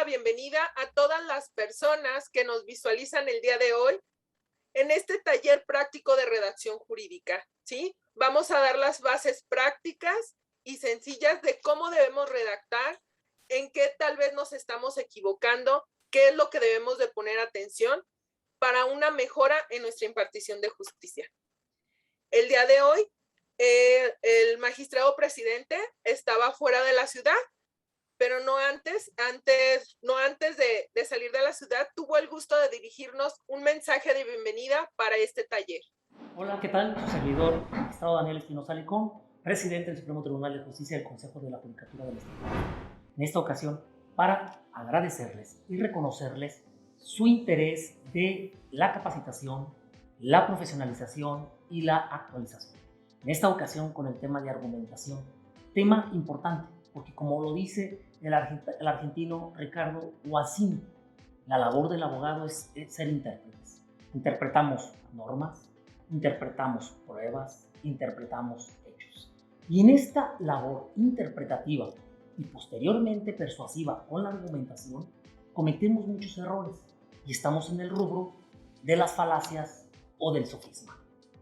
bienvenida a todas las personas que nos visualizan el día de hoy en este taller práctico de redacción jurídica, ¿sí? Vamos a dar las bases prácticas y sencillas de cómo debemos redactar, en qué tal vez nos estamos equivocando, qué es lo que debemos de poner atención para una mejora en nuestra impartición de justicia. El día de hoy, el magistrado presidente estaba fuera de la ciudad, pero no antes de salir de la ciudad, tuvo el gusto de dirigirnos un mensaje de bienvenida para este taller. Hola, ¿qué tal? Su servidor, magistrado Daniel Espinosa Licón, presidente del Supremo Tribunal de Justicia del Consejo de la Judicatura del Estado. En esta ocasión, para agradecerles y reconocerles su interés de la capacitación, la profesionalización y la actualización. En esta ocasión con el tema de argumentación, tema importante, porque como lo dice el argentino Ricardo Guazzini, la labor del abogado es ser intérpretes. Interpretamos normas, interpretamos pruebas, interpretamos hechos. Y en esta labor interpretativa y posteriormente persuasiva con la argumentación, cometemos muchos errores y estamos en el rubro de las falacias o del sofisma.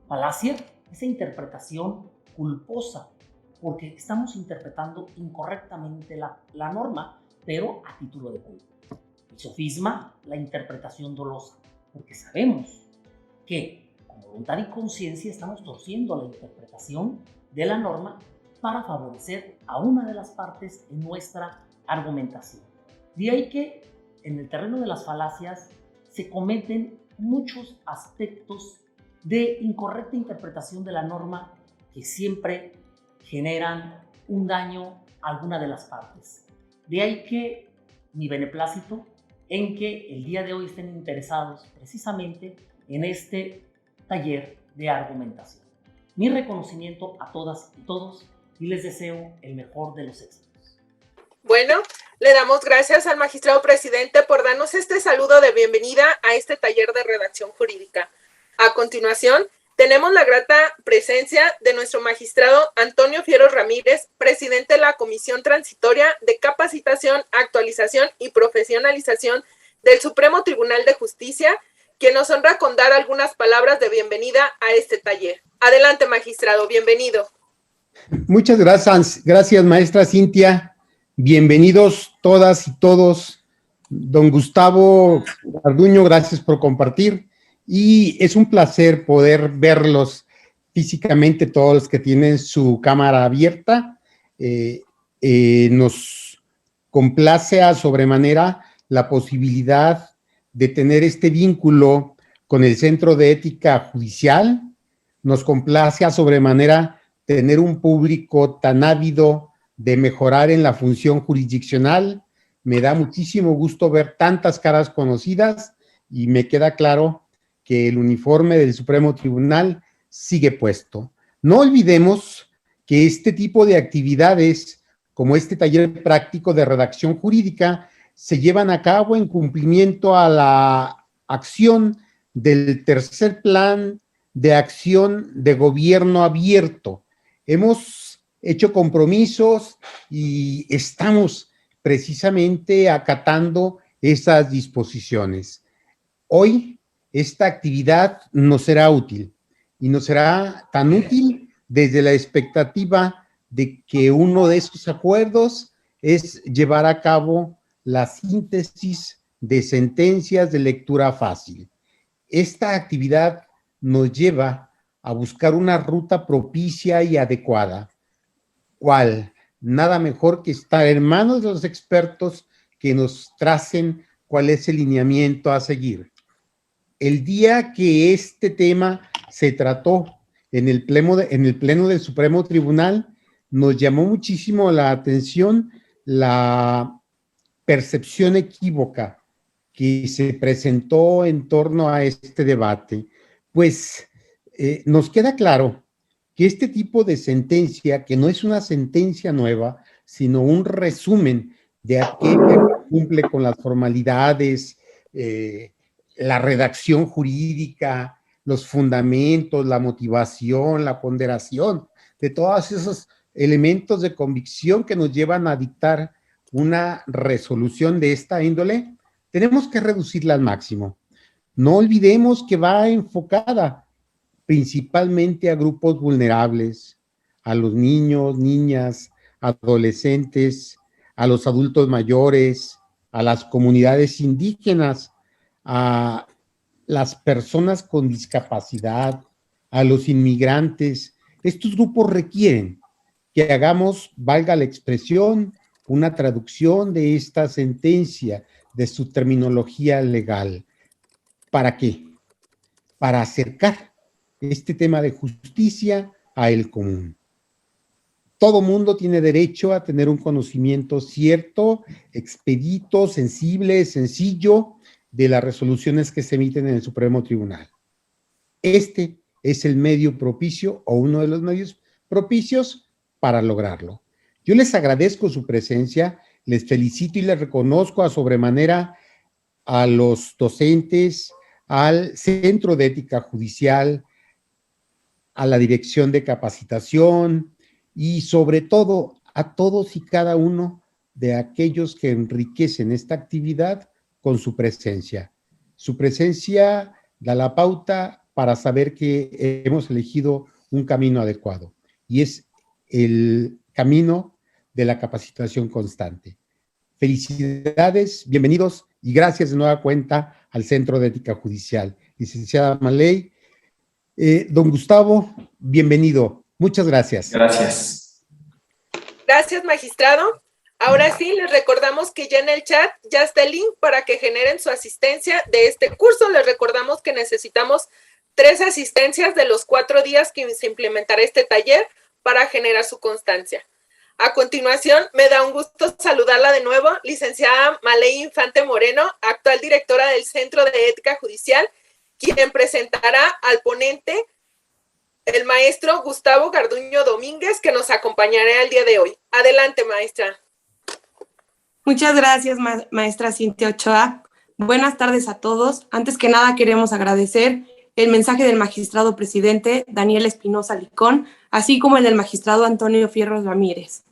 Falacia, esa interpretación culposa, porque estamos interpretando incorrectamente la norma, pero a título de culpa. El sofisma, la interpretación dolosa, porque sabemos que con voluntad y conciencia estamos torciendo la interpretación de la norma para favorecer a una de las partes en nuestra argumentación. De ahí que en el terreno de las falacias se cometen muchos aspectos de incorrecta interpretación de la norma que siempre generan un daño a alguna de las partes. De ahí que mi beneplácito en que el día de hoy estén interesados precisamente en este taller de argumentación. Mi reconocimiento a todas y todos y les deseo el mejor de los éxitos. Bueno, le damos gracias al magistrado presidente por darnos este saludo de bienvenida a este taller de redacción jurídica. A continuación, tenemos la grata presencia de nuestro magistrado Antonio Fierro Ramírez, presidente de la Comisión Transitoria de Capacitación, Actualización y Profesionalización del Supremo Tribunal de Justicia, quien nos honra con dar algunas palabras de bienvenida a este taller. Adelante, magistrado, bienvenido. Muchas gracias, maestra Cintia. Bienvenidos todas y todos. Don Gustavo Garduño, gracias por compartir. Y es un placer poder verlos físicamente, todos los que tienen su cámara abierta. Nos complace a sobremanera la posibilidad de tener este vínculo con el Centro de Ética Judicial. Nos complace a sobremanera tener un público tan ávido de mejorar en la función jurisdiccional. Me da muchísimo gusto ver tantas caras conocidas y me queda claro que el uniforme del Supremo Tribunal sigue puesto. No olvidemos que este tipo de actividades, como este taller práctico de redacción jurídica, se llevan a cabo en cumplimiento a la acción del tercer plan de acción de gobierno abierto. Hemos hecho compromisos y estamos precisamente acatando esas disposiciones. Hoy, esta actividad nos será útil y nos será tan útil desde la expectativa de que uno de esos acuerdos es llevar a cabo la síntesis de sentencias de lectura fácil. Esta actividad nos lleva a buscar una ruta propicia y adecuada. ¿Cuál? Nada mejor que estar en manos de los expertos que nos tracen cuál es el lineamiento a seguir. El día que este tema se trató en el pleno del Supremo Tribunal, nos llamó muchísimo la atención la percepción equívoca que se presentó en torno a este debate. Pues nos queda claro que este tipo de sentencia, que no es una sentencia nueva, sino un resumen de aquello que cumple con las formalidades, la redacción jurídica, los fundamentos, la motivación, la ponderación, de todos esos elementos de convicción que nos llevan a dictar una resolución de esta índole, tenemos que reducirla al máximo. No olvidemos que va enfocada principalmente a grupos vulnerables, a los niños, niñas, adolescentes, a los adultos mayores, a las comunidades indígenas, a las personas con discapacidad, a los inmigrantes. Estos grupos requieren que hagamos, valga la expresión, una traducción de esta sentencia, de su terminología legal. ¿Para qué? Para acercar este tema de justicia a el común. Todo mundo tiene derecho a tener un conocimiento cierto, expedito, sensible, sencillo, de las resoluciones que se emiten en el Supremo Tribunal. Este es el medio propicio o uno de los medios propicios para lograrlo. Yo les agradezco su presencia, les felicito y les reconozco a sobremanera a los docentes, al Centro de Ética Judicial, a la Dirección de Capacitación y sobre todo a todos y cada uno de aquellos que enriquecen esta actividad con su presencia. Su presencia da la pauta para saber que hemos elegido un camino adecuado y es el camino de la capacitación constante. Felicidades, bienvenidos y gracias de nueva cuenta al Centro de Ética Judicial. Licenciada Maley, don Gustavo, bienvenido. Muchas gracias. Gracias. Gracias, magistrado. Ahora sí, les recordamos que ya en el chat ya está el link para que generen su asistencia de este curso. Les recordamos que necesitamos 3 asistencias de los 4 días que se implementará este taller para generar su constancia. A continuación, me da un gusto saludarla de nuevo, licenciada Maley Infante Moreno, actual directora del Centro de Ética Judicial, quien presentará al ponente, el maestro Gustavo Garduño Domínguez, que nos acompañará el día de hoy. Adelante, maestra. Muchas gracias, maestra Cintia Ochoa. Buenas tardes a todos. Antes que nada, queremos agradecer el mensaje del magistrado presidente Daniel Espinosa Licón, así como el del magistrado Antonio Fierros Ramírez.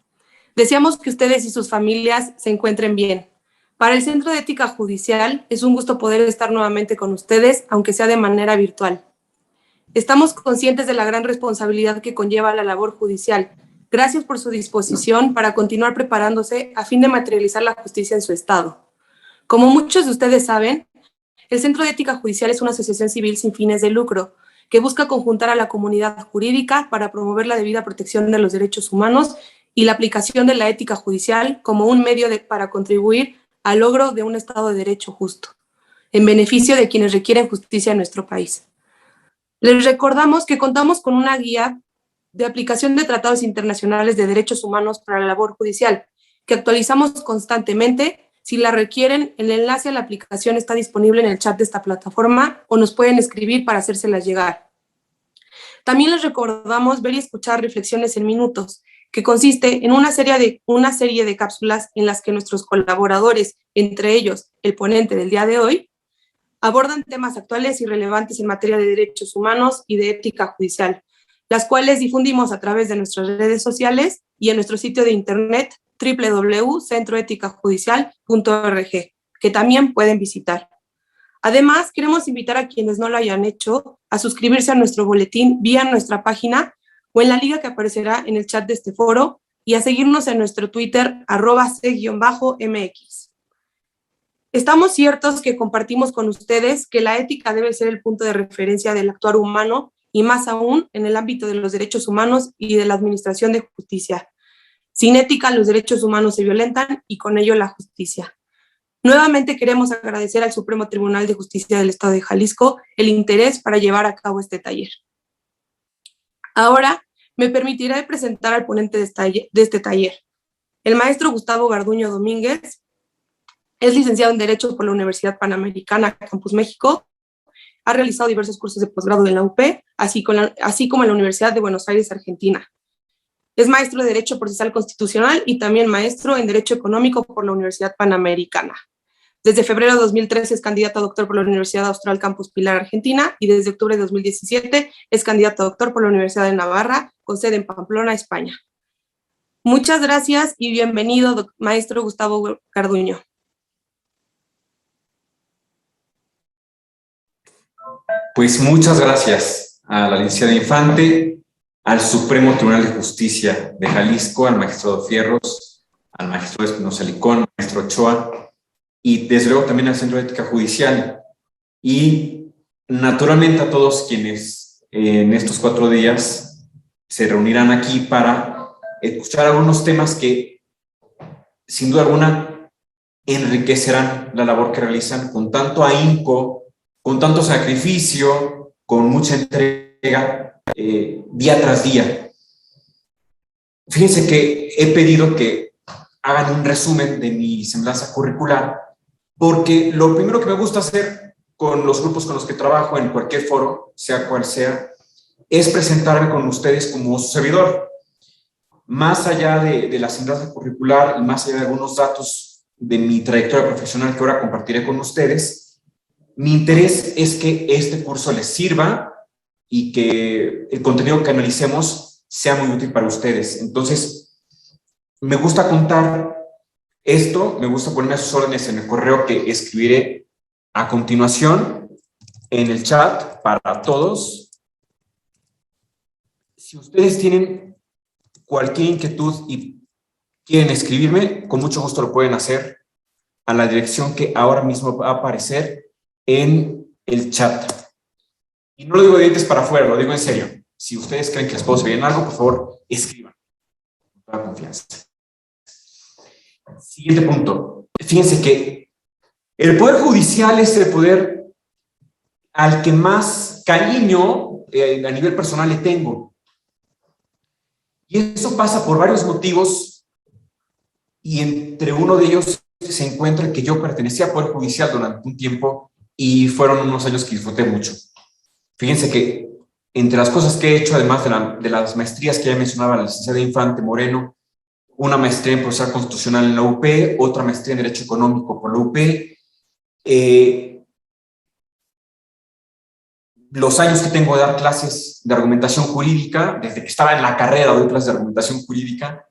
Deseamos que ustedes y sus familias se encuentren bien. Para el Centro de Ética Judicial es un gusto poder estar nuevamente con ustedes, aunque sea de manera virtual. Estamos conscientes de la gran responsabilidad que conlleva la labor judicial. Gracias por su disposición para continuar preparándose a fin de materializar la justicia en su estado. Como muchos de ustedes saben, el Centro de Ética Judicial es una asociación civil sin fines de lucro que busca conjuntar a la comunidad jurídica para promover la debida protección de los derechos humanos y la aplicación de la ética judicial como un medio para contribuir al logro de un Estado de Derecho justo, en beneficio de quienes requieren justicia en nuestro país. Les recordamos que contamos con una guía de aplicación de tratados internacionales de derechos humanos para la labor judicial, que actualizamos constantemente. Si la requieren, el enlace a la aplicación está disponible en el chat de esta plataforma o nos pueden escribir para hacérselas llegar. También les recordamos ver y escuchar Reflexiones en Minutos, que consiste en una serie de cápsulas en las que nuestros colaboradores, entre ellos el ponente del día de hoy, abordan temas actuales y relevantes en materia de derechos humanos y de ética judicial, las cuales difundimos a través de nuestras redes sociales y en nuestro sitio de internet www.centroeticajudicial.org, que también pueden visitar. Además, queremos invitar a quienes no lo hayan hecho a suscribirse a nuestro boletín vía nuestra página o en la liga que aparecerá en el chat de este foro y a seguirnos en nuestro Twitter @c_mx. Estamos ciertos que compartimos con ustedes que la ética debe ser el punto de referencia del actuar humano y más aún en el ámbito de los derechos humanos y de la administración de justicia. Sin ética, los derechos humanos se violentan y con ello la justicia. Nuevamente queremos agradecer al Supremo Tribunal de Justicia del Estado de Jalisco el interés para llevar a cabo este taller. Ahora me permitiré presentar al ponente de este taller. El maestro Gustavo Garduño Domínguez es licenciado en Derecho por la Universidad Panamericana Campus México. Ha realizado diversos cursos de posgrado en la UP, así como en la Universidad de Buenos Aires, Argentina. Es maestro de Derecho Procesal Constitucional y también maestro en Derecho Económico por la Universidad Panamericana. Desde febrero de 2013 es candidato a doctor por la Universidad Austral Campus Pilar, Argentina, y desde octubre de 2017 es candidato a doctor por la Universidad de Navarra, con sede en Pamplona, España. Muchas gracias y bienvenido, maestro Gustavo Garduño. Pues muchas gracias a la licenciada Infante, al Supremo Tribunal de Justicia de Jalisco, al magistrado Fierros, al magistrado Espinosa Licón, al maestro Ochoa, y desde luego también al Centro de Ética Judicial, y naturalmente a todos quienes en estos 4 días se reunirán aquí para escuchar algunos temas que, sin duda alguna, enriquecerán la labor que realizan con tanto ahínco, con tanto sacrificio, con mucha entrega, día tras día. Fíjense que he pedido que hagan un resumen de mi semblanza curricular, porque lo primero que me gusta hacer con los grupos con los que trabajo en cualquier foro, sea cual sea, es presentarme con ustedes como su servidor. Más allá de la semblanza curricular y más allá de algunos datos de mi trayectoria profesional que ahora compartiré con ustedes, mi interés es que este curso les sirva y que el contenido que analicemos sea muy útil para ustedes. Entonces, me gusta contar esto, me gusta ponerme a sus órdenes en el correo que escribiré a continuación en el chat para todos. Si ustedes tienen cualquier inquietud y quieren escribirme, con mucho gusto lo pueden hacer a la dirección que ahora mismo va a aparecer en el chat. Y no lo digo de dientes para afuera, lo digo en serio. Si ustedes creen que les puedo servir en algo, por favor, escriban. Con toda confianza. Siguiente punto. Fíjense que el Poder Judicial es el poder al que más cariño a nivel personal le tengo. Y eso pasa por varios motivos, y entre uno de ellos se encuentra que yo pertenecía al Poder Judicial durante un tiempo y fueron unos años que disfruté mucho. Fíjense que entre las cosas que he hecho, además de las maestrías que ya mencionaba la licenciada Infante Moreno, una maestría en procesal constitucional en la UP, otra maestría en Derecho Económico por la UP, los años que tengo de dar clases de argumentación jurídica, desde que estaba en la carrera doy clases de argumentación jurídica,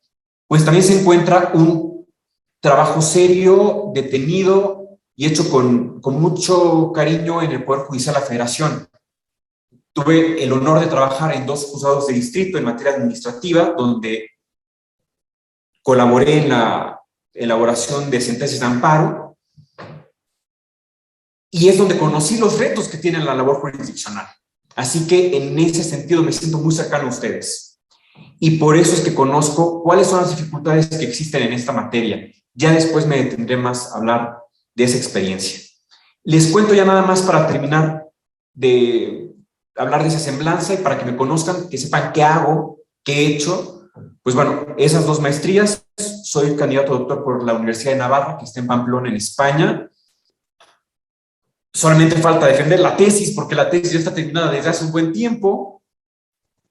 pues también se encuentra un trabajo serio, detenido y hecho con mucho cariño en el Poder Judicial de la Federación. Tuve el honor de trabajar en 2 juzgados de distrito en materia administrativa, donde colaboré en la elaboración de sentencias de amparo, y es donde conocí los retos que tiene la labor jurisdiccional. Así que en ese sentido me siento muy cercano a ustedes. Y por eso es que conozco cuáles son las dificultades que existen en esta materia. Ya después me detendré más a hablar de esa experiencia. Les cuento ya nada más para terminar de hablar de esa semblanza y para que me conozcan, que sepan qué hago, qué he hecho. Pues bueno, esas 2 maestrías, soy candidato a doctor por la Universidad de Navarra, que está en Pamplona, en España. Solamente falta defender la tesis, porque la tesis ya está terminada desde hace un buen tiempo.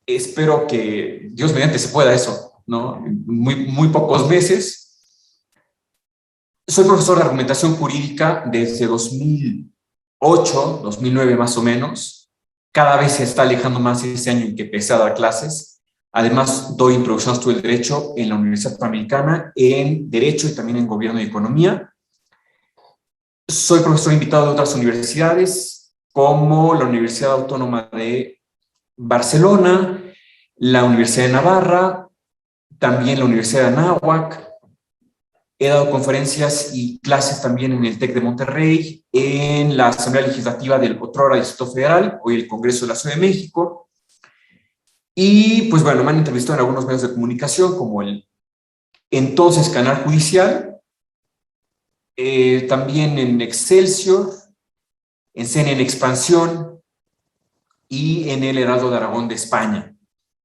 Espero que Dios mediante se pueda eso, ¿no? En muy pocos meses. Soy profesor de argumentación jurídica desde 2008, 2009 más o menos. Cada vez se está alejando más ese año en que empecé a dar clases. Además, doy introducción a estudio del derecho en la Universidad Panamericana, en Derecho y también en Gobierno y Economía. Soy profesor invitado de otras universidades, como la Universidad Autónoma de Barcelona, la Universidad de Navarra, también la Universidad de Anáhuac. He dado conferencias y clases también en el TEC de Monterrey, en la Asamblea Legislativa del otrora Distrito Federal, hoy el Congreso de la Ciudad de México. Y pues bueno, me han entrevistado en algunos medios de comunicación, como el entonces Canal Judicial, también en Excelsior, en CNN Expansión y en el Heraldo de Aragón de España.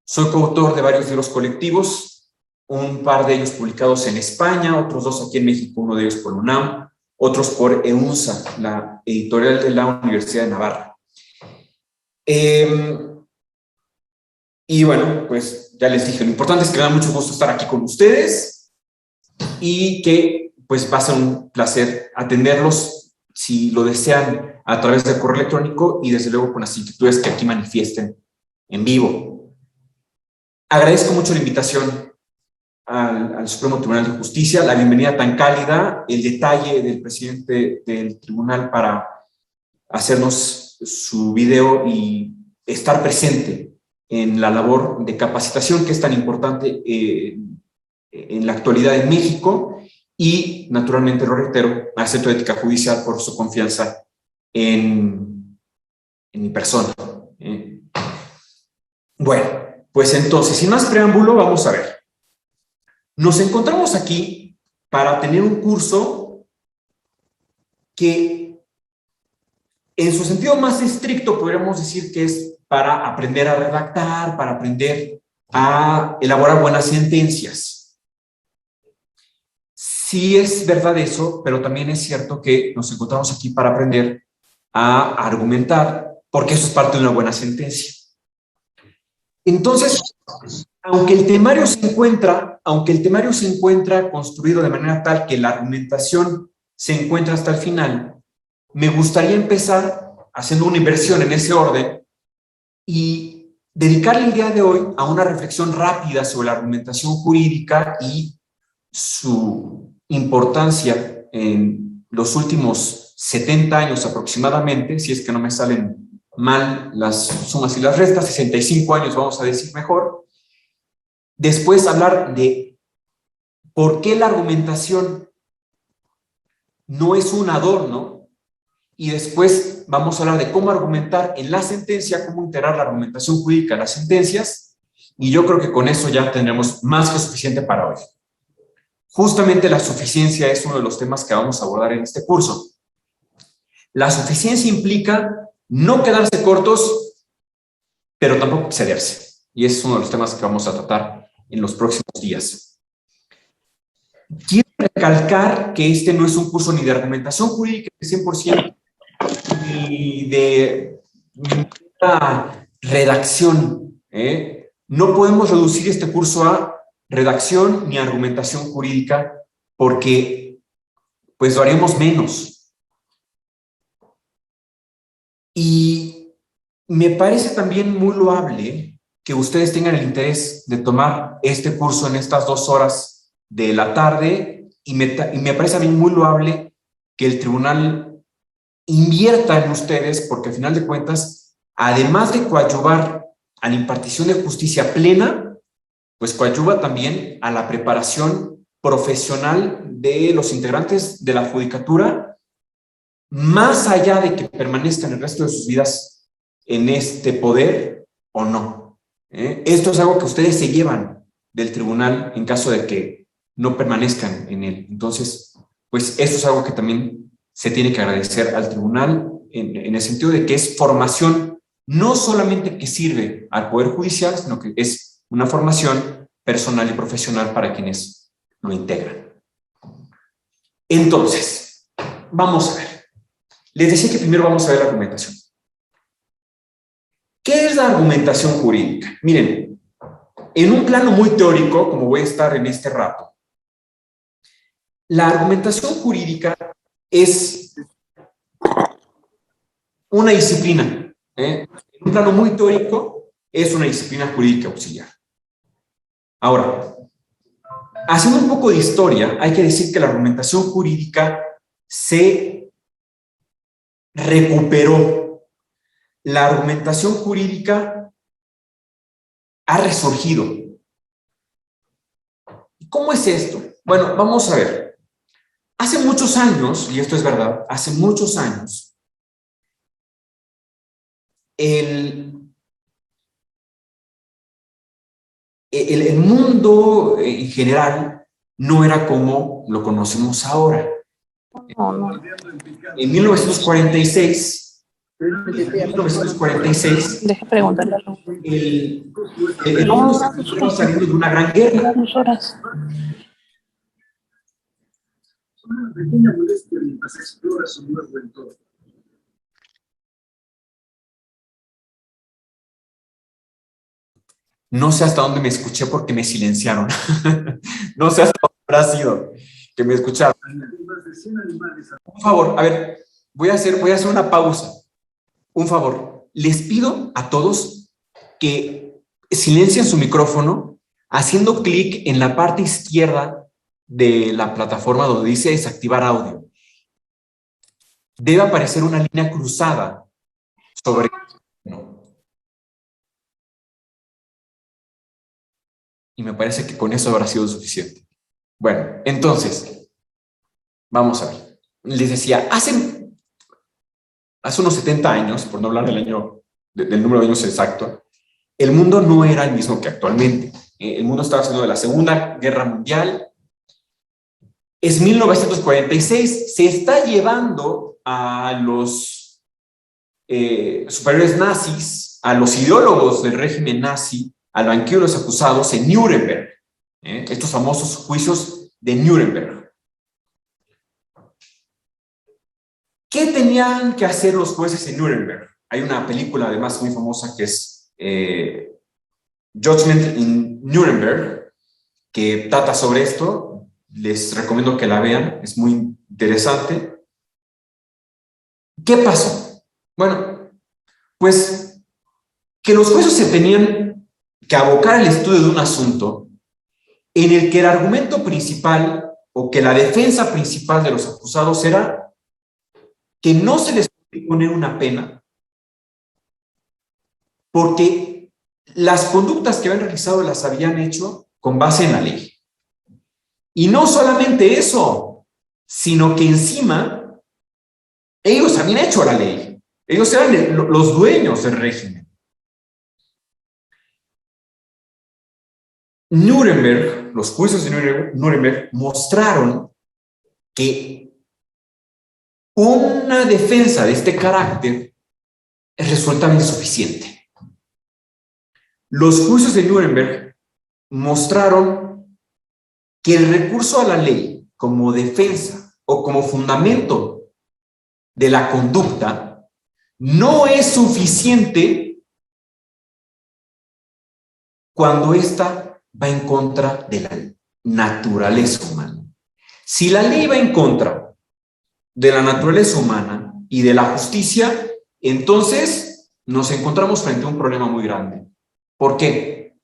Soy coautor de varios libros colectivos, un par de ellos publicados en España, otros 2 aquí en México, uno de ellos por UNAM, otros por EUNSA, la editorial de la Universidad de Navarra. Y bueno, pues ya les dije, lo importante es que me da mucho gusto estar aquí con ustedes y que pues va a ser un placer atenderlos si lo desean a través del correo electrónico y desde luego con las inquietudes que aquí manifiesten en vivo. Agradezco mucho la invitación a al Supremo Tribunal de Justicia, la bienvenida tan cálida, el detalle del presidente del tribunal para hacernos su video y estar presente en la labor de capacitación que es tan importante en la actualidad en México, y naturalmente, lo reitero, al Centro de Ética Judicial por su confianza en mi persona. Bueno, pues entonces, sin más preámbulo, vamos a ver. Nos encontramos aquí para tener un curso que, en su sentido más estricto, podríamos decir que es para aprender a redactar, para aprender a elaborar buenas sentencias. Sí es verdad eso, pero también es cierto que nos encontramos aquí para aprender a argumentar, porque eso es parte de una buena sentencia. Entonces, aunque el temario se encuentra construido de manera tal que la argumentación se encuentra hasta el final, me gustaría empezar haciendo una inversión en ese orden y dedicarle el día de hoy a una reflexión rápida sobre la argumentación jurídica y su importancia en los últimos 70 años aproximadamente, si es que no me salen mal las sumas y las restas, 65 años vamos a decir mejor. Después hablar de por qué la argumentación no es un adorno, y después vamos a hablar de cómo argumentar en la sentencia, cómo integrar la argumentación jurídica en las sentencias, y yo creo que con eso ya tendremos más que suficiente para hoy. Justamente la suficiencia es uno de los temas que vamos a abordar en este curso. La suficiencia implica no quedarse cortos, pero tampoco excederse, y ese es uno de los temas que vamos a tratar en los próximos días. Quiero recalcar que este no es un curso ni de argumentación jurídica de 100%, ni de redacción. No podemos reducir este curso a redacción ni argumentación jurídica, porque pues lo haremos menos. Y me parece también muy loable que ustedes tengan el interés de tomar este curso en estas 2 horas de la tarde, y me parece a mí muy loable que el tribunal invierta en ustedes, porque al final de cuentas, además de coadyuvar a la impartición de justicia plena, pues coadyuva también a la preparación profesional de los integrantes de la judicatura, más allá de que permanezcan el resto de sus vidas en este poder o no. Esto es algo que ustedes se llevan del tribunal en caso de que no permanezcan en él. Entonces, pues eso es algo que también se tiene que agradecer al tribunal en el sentido de que es formación no solamente que sirve al Poder Judicial, sino que es una formación personal y profesional para quienes lo integran. Entonces, vamos a ver. Les decía que primero vamos a ver la argumentación. ¿Qué es la argumentación jurídica? Miren, en un plano muy teórico, como voy a estar en este rato, la argumentación jurídica es una disciplina. En un plano muy teórico, es una disciplina jurídica auxiliar. Ahora, haciendo un poco de historia, hay que decir que la argumentación jurídica se recuperó. La argumentación jurídica ha resurgido. ¿Cómo es esto? Bueno, vamos a ver. Hace muchos años, y esto es verdad, hace muchos años, el mundo en general no era como lo conocemos ahora. En 1946, Deja preguntarle. el mundo se encontraba saliendo de una gran guerra. No sé hasta dónde me escuché porque me silenciaron. No sé hasta dónde habrá sido que me escucharon. Un favor, a ver, voy a hacer una pausa. Un favor, les pido a todos que silencien su micrófono haciendo clic en la parte izquierda de la plataforma donde dice desactivar audio. Debe aparecer una línea cruzada sobre... No. Y me parece que con eso habrá sido suficiente. Bueno, entonces, vamos a ver. Les decía, hace unos 70 años, por no hablar del número de años exacto, el mundo no era el mismo que actualmente. El mundo estaba saliendo de la Segunda Guerra Mundial. Es 1946, se está llevando a los superiores nazis, a los ideólogos del régimen nazi, al banquillo de los acusados en Nuremberg. Estos famosos juicios de Nuremberg. ¿Qué tenían que hacer los jueces en Nuremberg? Hay una película además muy famosa que es Judgment in Nuremberg, que trata sobre esto. Les recomiendo que la vean, es muy interesante. ¿Qué pasó? Bueno, pues que los jueces se tenían que abocar al estudio de un asunto en el que el argumento principal o que la defensa principal de los acusados era que no se les puede poner una pena porque las conductas que habían realizado las habían hecho con base en la ley. Y no solamente eso, sino que encima ellos habían hecho la ley. Ellos eran los dueños del régimen. Nuremberg, los juicios de Nuremberg mostraron que una defensa de este carácter resultaba insuficiente. Los juicios de Nuremberg mostraron que el recurso a la ley como defensa o como fundamento de la conducta no es suficiente cuando ésta va en contra de la naturaleza humana. Si la ley va en contra de la naturaleza humana y de la justicia, entonces nos encontramos frente a un problema muy grande. ¿Por qué?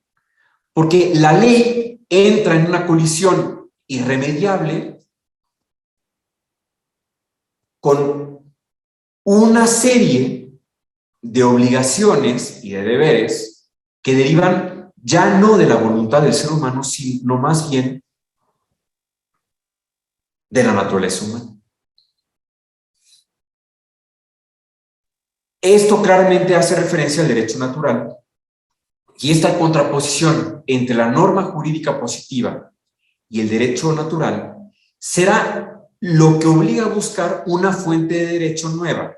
Porque la ley entra en una colisión irremediable con una serie de obligaciones y de deberes que derivan ya no de la voluntad del ser humano, sino más bien de la naturaleza humana. Esto claramente hace referencia al derecho natural. Y esta contraposición entre la norma jurídica positiva y el derecho natural será lo que obliga a buscar una fuente de derecho nueva,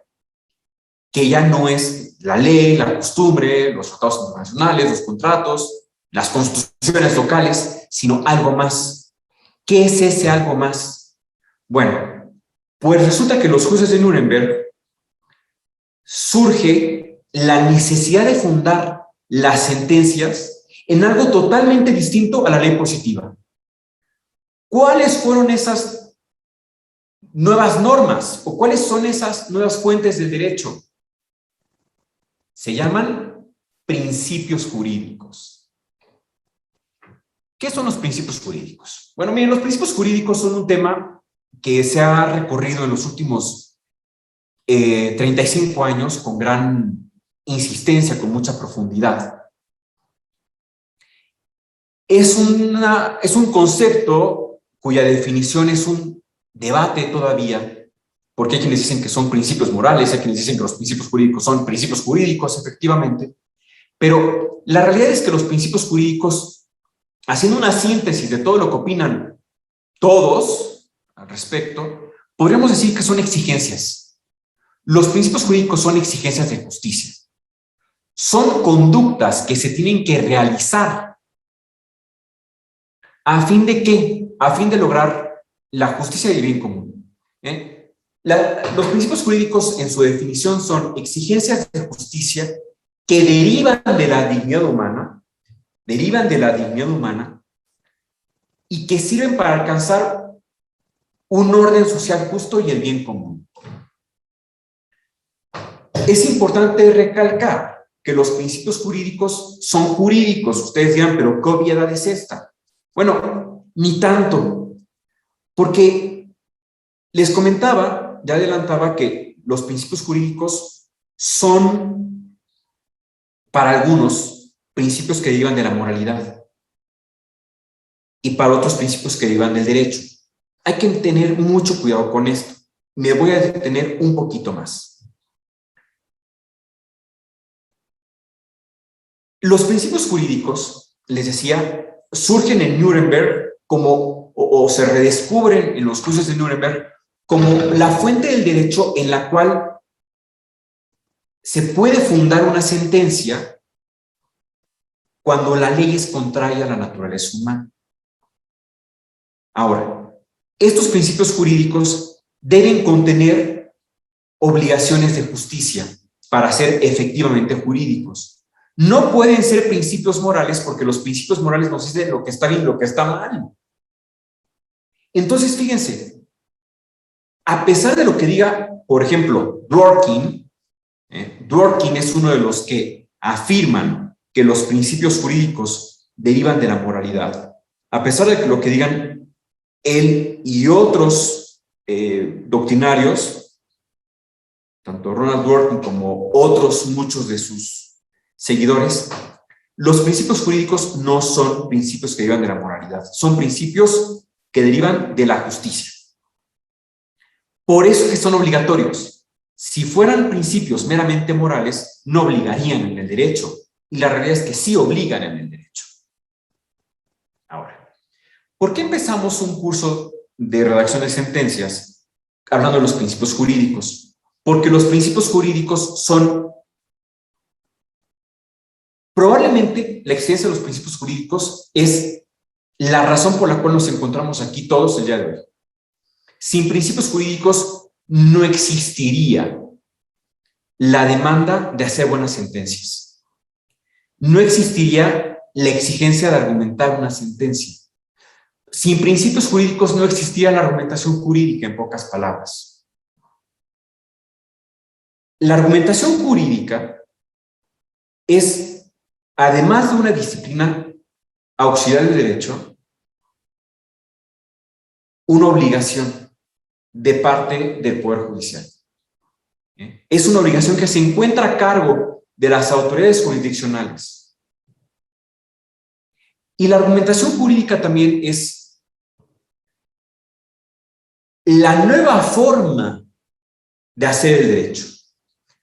que ya no es la ley, la costumbre, los tratados internacionales, los contratos, las constituciones locales, sino algo más. ¿Qué es ese algo más? Bueno, pues resulta que los jueces de Nuremberg surge la necesidad de fundar las sentencias en algo totalmente distinto a la ley positiva. ¿Cuáles fueron esas nuevas normas o cuáles son esas nuevas fuentes del derecho? Se llaman principios jurídicos. ¿Qué son los principios jurídicos? Bueno, miren, los principios jurídicos son un tema que se ha recorrido en los últimos 35 años con gran insistencia, con mucha profundidad. Es un concepto cuya definición es un debate todavía, porque hay quienes dicen que son principios morales, hay quienes dicen que los principios jurídicos son principios jurídicos, efectivamente, pero la realidad es que los principios jurídicos, haciendo una síntesis de todo lo que opinan todos al respecto, podríamos decir que son exigencias. Los principios jurídicos son exigencias de justicia. Son conductas que se tienen que realizar. ¿A fin de qué? A fin de lograr la justicia y el bien común. Los principios jurídicos en su definición son exigencias de justicia que derivan de la dignidad humana, y que sirven para alcanzar un orden social justo y el bien común. Es importante recalcar que los principios jurídicos son jurídicos. Ustedes dirán, pero ¿qué obviedad es esta? Bueno, ni tanto, porque les comentaba, ya adelantaba que los principios jurídicos son, para algunos, principios que derivan de la moralidad y para otros principios que derivan del derecho. Hay que tener mucho cuidado con esto. Me voy a detener un poquito más. Los principios jurídicos, les decía, surgen en Nuremberg como, o se redescubren en los juicios de Nuremberg como la fuente del derecho en la cual se puede fundar una sentencia cuando la ley es contraria a la naturaleza humana. Ahora, estos principios jurídicos deben contener obligaciones de justicia para ser efectivamente jurídicos. No pueden ser principios morales porque los principios morales nos dicen lo que está bien y lo que está mal. Entonces, fíjense, a pesar de lo que diga, por ejemplo, Dworkin, Dworkin es uno de los que afirman que los principios jurídicos derivan de la moralidad. A pesar de lo que digan él y otros doctrinarios, tanto Ronald Dworkin como otros muchos de sus seguidores, los principios jurídicos no son principios que derivan de la moralidad, son principios que derivan de la justicia. Por eso es que son obligatorios. Si fueran principios meramente morales, no obligarían en el derecho, y la realidad es que sí obligan en el derecho. Ahora, ¿por qué empezamos un curso de redacción de sentencias hablando de los principios jurídicos? Porque los principios jurídicos son, probablemente la existencia de los principios jurídicos es la razón por la cual nos encontramos aquí todos el día de hoy. Sin principios jurídicos no existiría la demanda de hacer buenas sentencias. No existiría la exigencia de argumentar una sentencia. Sin principios jurídicos no existía la argumentación jurídica, en pocas palabras. La argumentación jurídica es, además de una disciplina auxiliar del derecho, una obligación de parte del Poder Judicial. Es una obligación que se encuentra a cargo de las autoridades jurisdiccionales. Y la argumentación jurídica también es la nueva forma de hacer el derecho.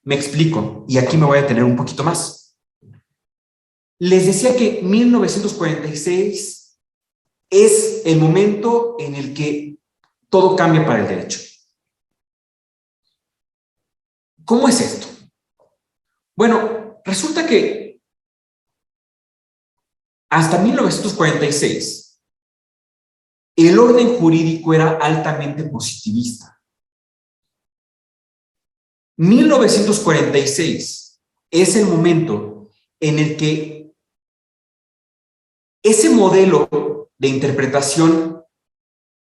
Me explico, y aquí me voy a detener un poquito más. Les decía que 1946 es el momento en el que todo cambia para el derecho. ¿Cómo es esto? Bueno, resulta que hasta 1946 el orden jurídico era altamente positivista. 1946 es el momento en el que ese modelo de interpretación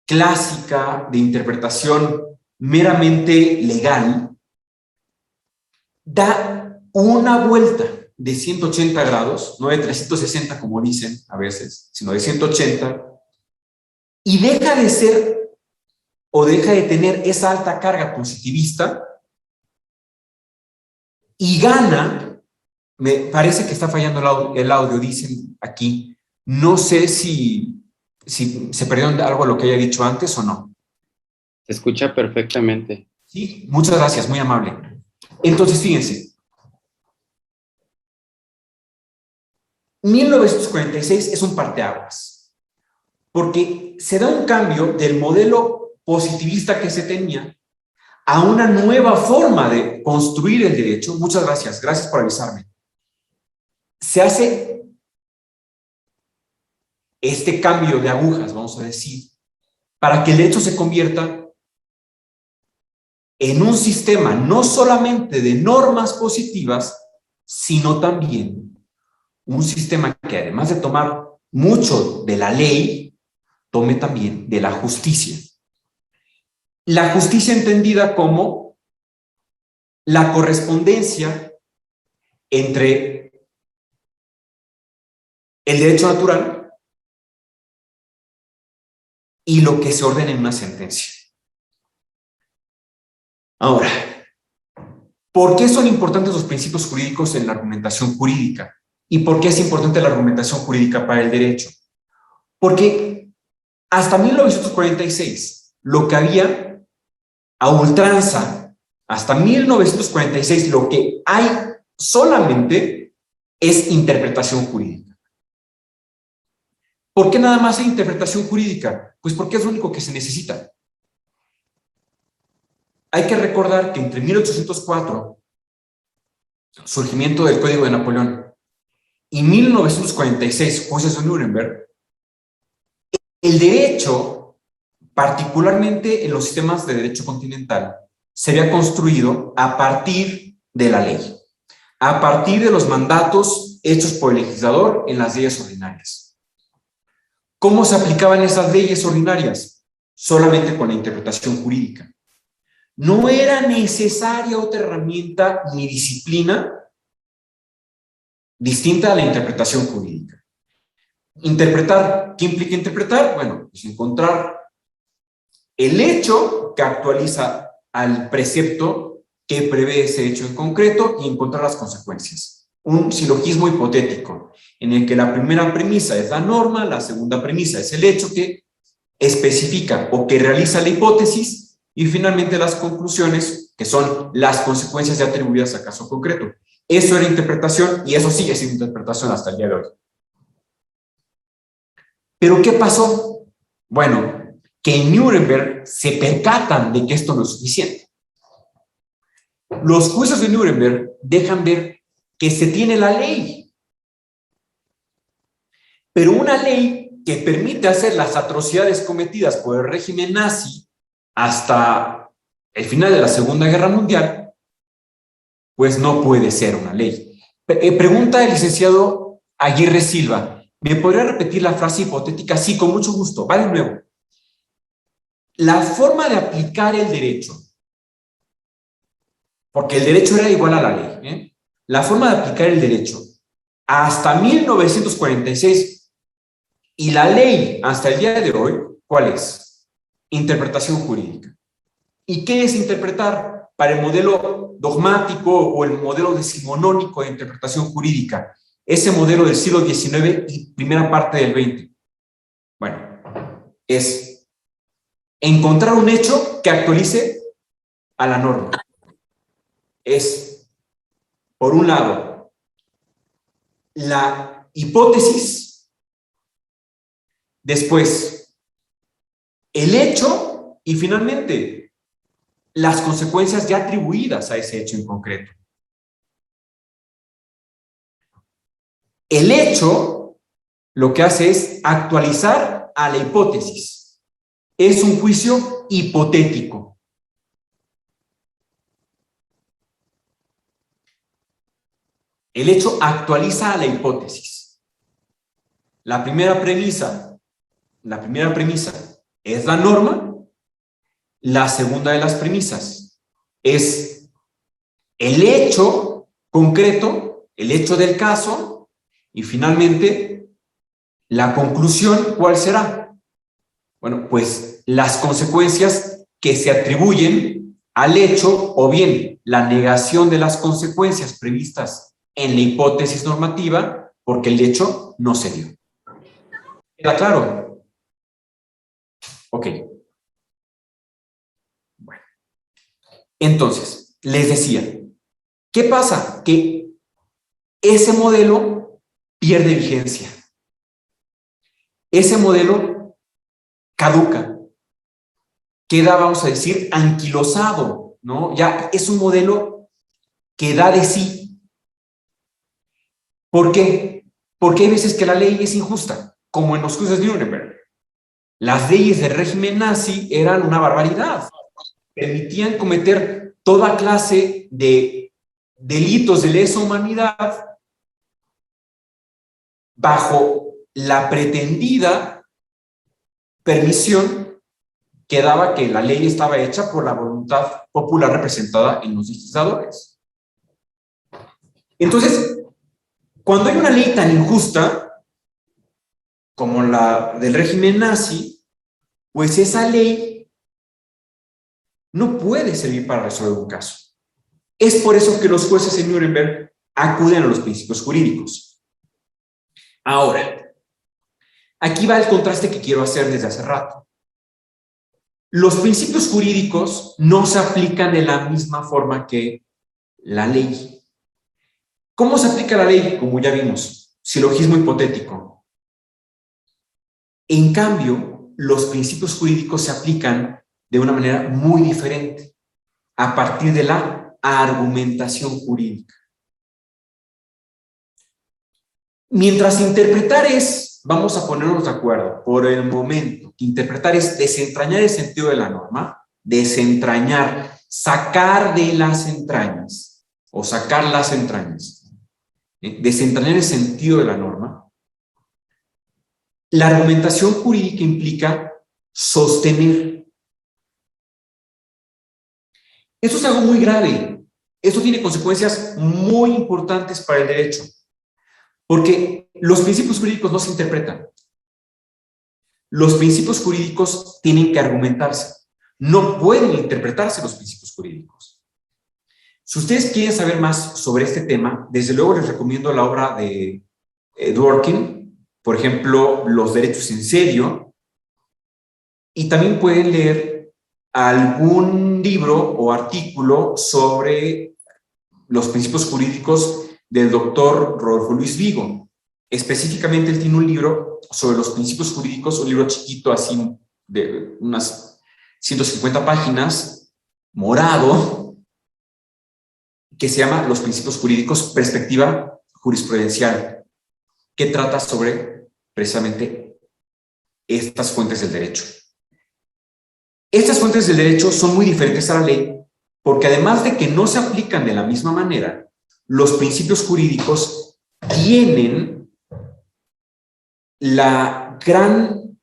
clásica, de interpretación meramente legal, da una vuelta de 180 grados, no de 360 como dicen a veces, sino de 180, y deja de ser o deja de tener esa alta carga positivista y gana, me parece que está fallando el audio, dicen aquí, no sé si se perdieron algo de lo que haya dicho antes o no. Se escucha perfectamente. Sí, muchas gracias, muy amable. Entonces, fíjense, 1946 es un parteaguas, porque se da un cambio del modelo positivista que se tenía a una nueva forma de construir el derecho. Muchas gracias, gracias por avisarme. Se hace este cambio de agujas, vamos a decir, para que el derecho se convierta en un sistema no solamente de normas positivas, sino también un sistema que, además de tomar mucho de la ley, tome también de la justicia. La justicia entendida como la correspondencia entre el derecho natural y lo que se ordena en una sentencia. Ahora, ¿por qué son importantes los principios jurídicos en la argumentación jurídica? ¿Y por qué es importante la argumentación jurídica para el derecho? Porque hasta 1946, lo que había a ultranza, hasta 1946, lo que hay solamente es interpretación jurídica. ¿Por qué nada más hay interpretación jurídica? Pues porque es lo único que se necesita. Hay que recordar que entre 1804, surgimiento del Código de Napoleón, y 1946, juicios de Nuremberg, el derecho, particularmente en los sistemas de derecho continental, se había construido a partir de la ley, a partir de los mandatos hechos por el legislador en las leyes ordinarias. ¿Cómo se aplicaban esas leyes ordinarias? Solamente con la interpretación jurídica. No era necesaria otra herramienta ni disciplina distinta a la interpretación jurídica. Interpretar, ¿qué implica interpretar? Bueno, pues encontrar el hecho que actualiza al precepto que prevé ese hecho en concreto y encontrar las consecuencias. Un silogismo hipotético, en el que la primera premisa es la norma, la segunda premisa es el hecho que especifica o que realiza la hipótesis, y finalmente las conclusiones, que son las consecuencias ya atribuidas a caso concreto. Eso era interpretación, y eso sigue siendo interpretación hasta el día de hoy. ¿Pero qué pasó? Bueno, que en Nuremberg se percatan de que esto no es suficiente. Los juicios de Nuremberg dejan ver que se tiene la ley, pero una ley que permite hacer las atrocidades cometidas por el régimen nazi hasta el final de la Segunda Guerra Mundial, pues no puede ser una ley. Pregunta el licenciado Aguirre Silva, ¿me podría repetir la frase hipotética? Sí, con mucho gusto. Va de nuevo. La forma de aplicar el derecho, porque el derecho era igual a la ley, ¿eh? La forma de aplicar el derecho hasta 1946 y la ley hasta el día de hoy, ¿cuál es? Interpretación jurídica. ¿Y qué es interpretar? Para el modelo dogmático o el modelo decimonónico de interpretación jurídica, ese modelo del siglo XIX y primera parte del XX. Bueno, es encontrar un hecho que actualice a la norma. Es, por un lado, la hipótesis, después, el hecho y finalmente las consecuencias ya atribuidas a ese hecho en concreto. El hecho lo que hace es actualizar a la hipótesis. Es un juicio hipotético. El hecho actualiza a la hipótesis. La primera premisa es la norma. La segunda de las premisas es el hecho concreto, el hecho del caso, y finalmente la conclusión, ¿cuál será? Bueno, pues las consecuencias que se atribuyen al hecho, o bien la negación de las consecuencias previstas en la hipótesis normativa, porque el hecho no se dio. ¿Queda claro? Ok. Bueno. Entonces, les decía, ¿qué pasa? Que ese modelo pierde vigencia. Ese modelo caduca. Queda, vamos a decir, anquilosado, ¿no? Ya es un modelo que da de sí. ¿Por qué? Porque hay veces que la ley es injusta, como en los juicios de Nuremberg. Las leyes del régimen nazi eran una barbaridad. Permitían cometer toda clase de delitos de lesa humanidad bajo la pretendida permisión que daba que la ley estaba hecha por la voluntad popular representada en los legisladores. Entonces, cuando hay una ley tan injusta como la del régimen nazi, pues esa ley no puede servir para resolver un caso. Es por eso que los jueces en Nuremberg acuden a los principios jurídicos. Ahora, aquí va el contraste que quiero hacer desde hace rato. Los principios jurídicos no se aplican de la misma forma que la ley. ¿Cómo se aplica la ley? Como ya vimos, silogismo hipotético. En cambio, los principios jurídicos se aplican de una manera muy diferente, a partir de la argumentación jurídica. Mientras interpretar es, vamos a ponernos de acuerdo, por el momento, interpretar es desentrañar el sentido de la norma, desentrañar, sacar de las entrañas, o sacar las entrañas, desentrañar el sentido de la norma. La argumentación jurídica implica sostener. Esto es algo muy grave. Esto tiene consecuencias muy importantes para el derecho, porque los principios jurídicos no se interpretan. Los principios jurídicos tienen que argumentarse. No pueden interpretarse los principios jurídicos. Si ustedes quieren saber más sobre este tema, desde luego les recomiendo la obra de Dworkin, por ejemplo, Los derechos en serio, y también pueden leer algún libro o artículo sobre los principios jurídicos del doctor Rodolfo Luis Vigo. Específicamente, él tiene un libro sobre los principios jurídicos, un libro chiquito así de unas 150 páginas, morado, que se llama Los principios jurídicos, perspectiva jurisprudencial, que trata sobre precisamente estas fuentes del derecho. Estas fuentes del derecho son muy diferentes a la ley, porque además de que no se aplican de la misma manera, los principios jurídicos tienen la gran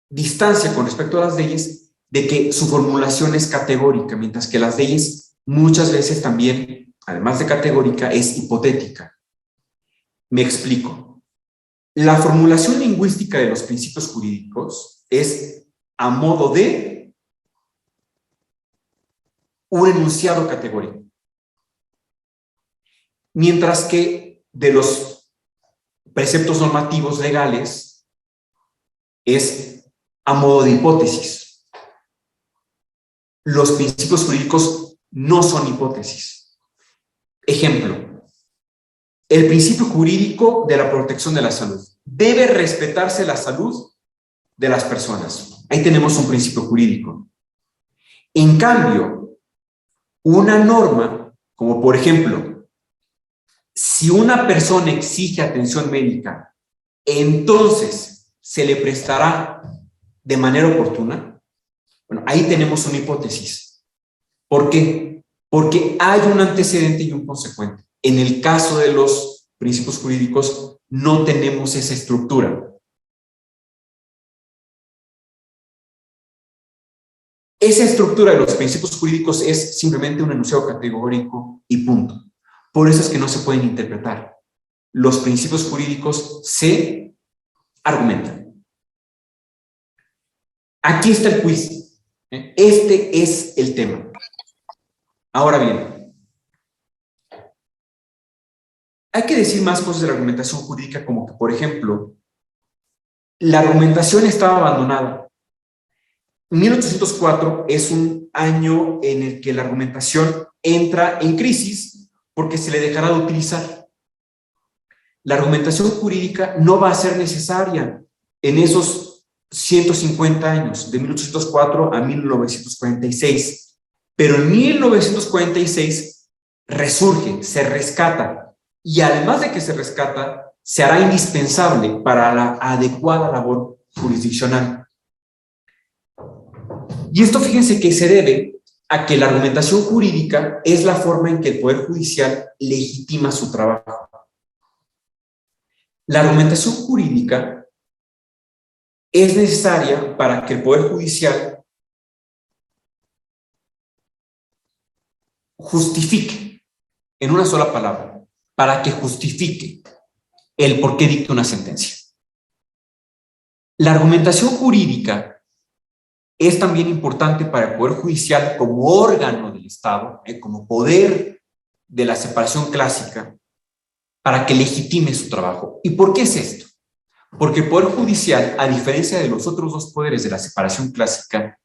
distancia con respecto a las leyes de que su formulación es categórica, mientras que las leyes muchas veces también, además de categórica, es hipotética. Me explico. La formulación lingüística de los principios jurídicos es a modo de un enunciado categórico. Mientras que de los preceptos normativos legales es a modo de hipótesis. Los principios jurídicos no son hipótesis. Ejemplo, el principio jurídico de la protección de la salud. Debe respetarse la salud de las personas. Ahí tenemos un principio jurídico. En cambio, una norma, como por ejemplo, si una persona exige atención médica, entonces se le prestará de manera oportuna. Bueno, ahí tenemos una hipótesis. ¿Por qué? Porque hay un antecedente y un consecuente. En el caso de los principios jurídicos, no tenemos esa estructura. Esa estructura de los principios jurídicos es simplemente un enunciado categórico y punto. Por eso es que no se pueden interpretar. Los principios jurídicos se argumentan. Aquí está el quiz. Este es el tema. Ahora bien, hay que decir más cosas de la argumentación jurídica, como que, por ejemplo, la argumentación estaba abandonada. 1804 es un año en el que la argumentación entra en crisis porque se le dejará de utilizar. La argumentación jurídica no va a ser necesaria en esos 150 años, de 1804 a 1946. Pero en 1946 resurge, se rescata, y además de que se rescata, se hará indispensable para la adecuada labor jurisdiccional. Y esto, fíjense, que se debe a que la argumentación jurídica es la forma en que el Poder Judicial legitima su trabajo. La argumentación jurídica es necesaria para que el Poder Judicial justifique, en una sola palabra, para que justifique el por qué dicta una sentencia. La argumentación jurídica es también importante para el Poder Judicial como órgano del Estado, como poder de la separación clásica, para que legitime su trabajo. ¿Y por qué es esto? Porque el Poder Judicial, a diferencia de los otros dos poderes de la separación clásica,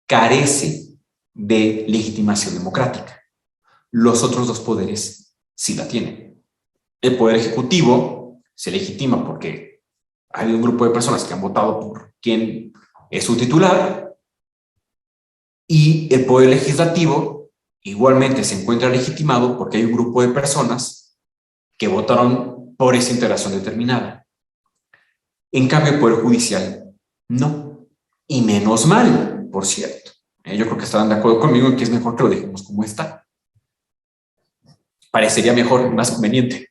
carece de legitimación democrática. Los otros dos poderes sí la tienen. El Poder Ejecutivo se legitima porque hay un grupo de personas que han votado por quien es su titular, y el Poder Legislativo igualmente se encuentra legitimado porque hay un grupo de personas que votaron por esa integración determinada. En cambio, el Poder Judicial no. Y menos mal, por cierto. Yo creo que estarán de acuerdo conmigo en que es mejor que lo dejemos como está. Parecería mejor, más conveniente.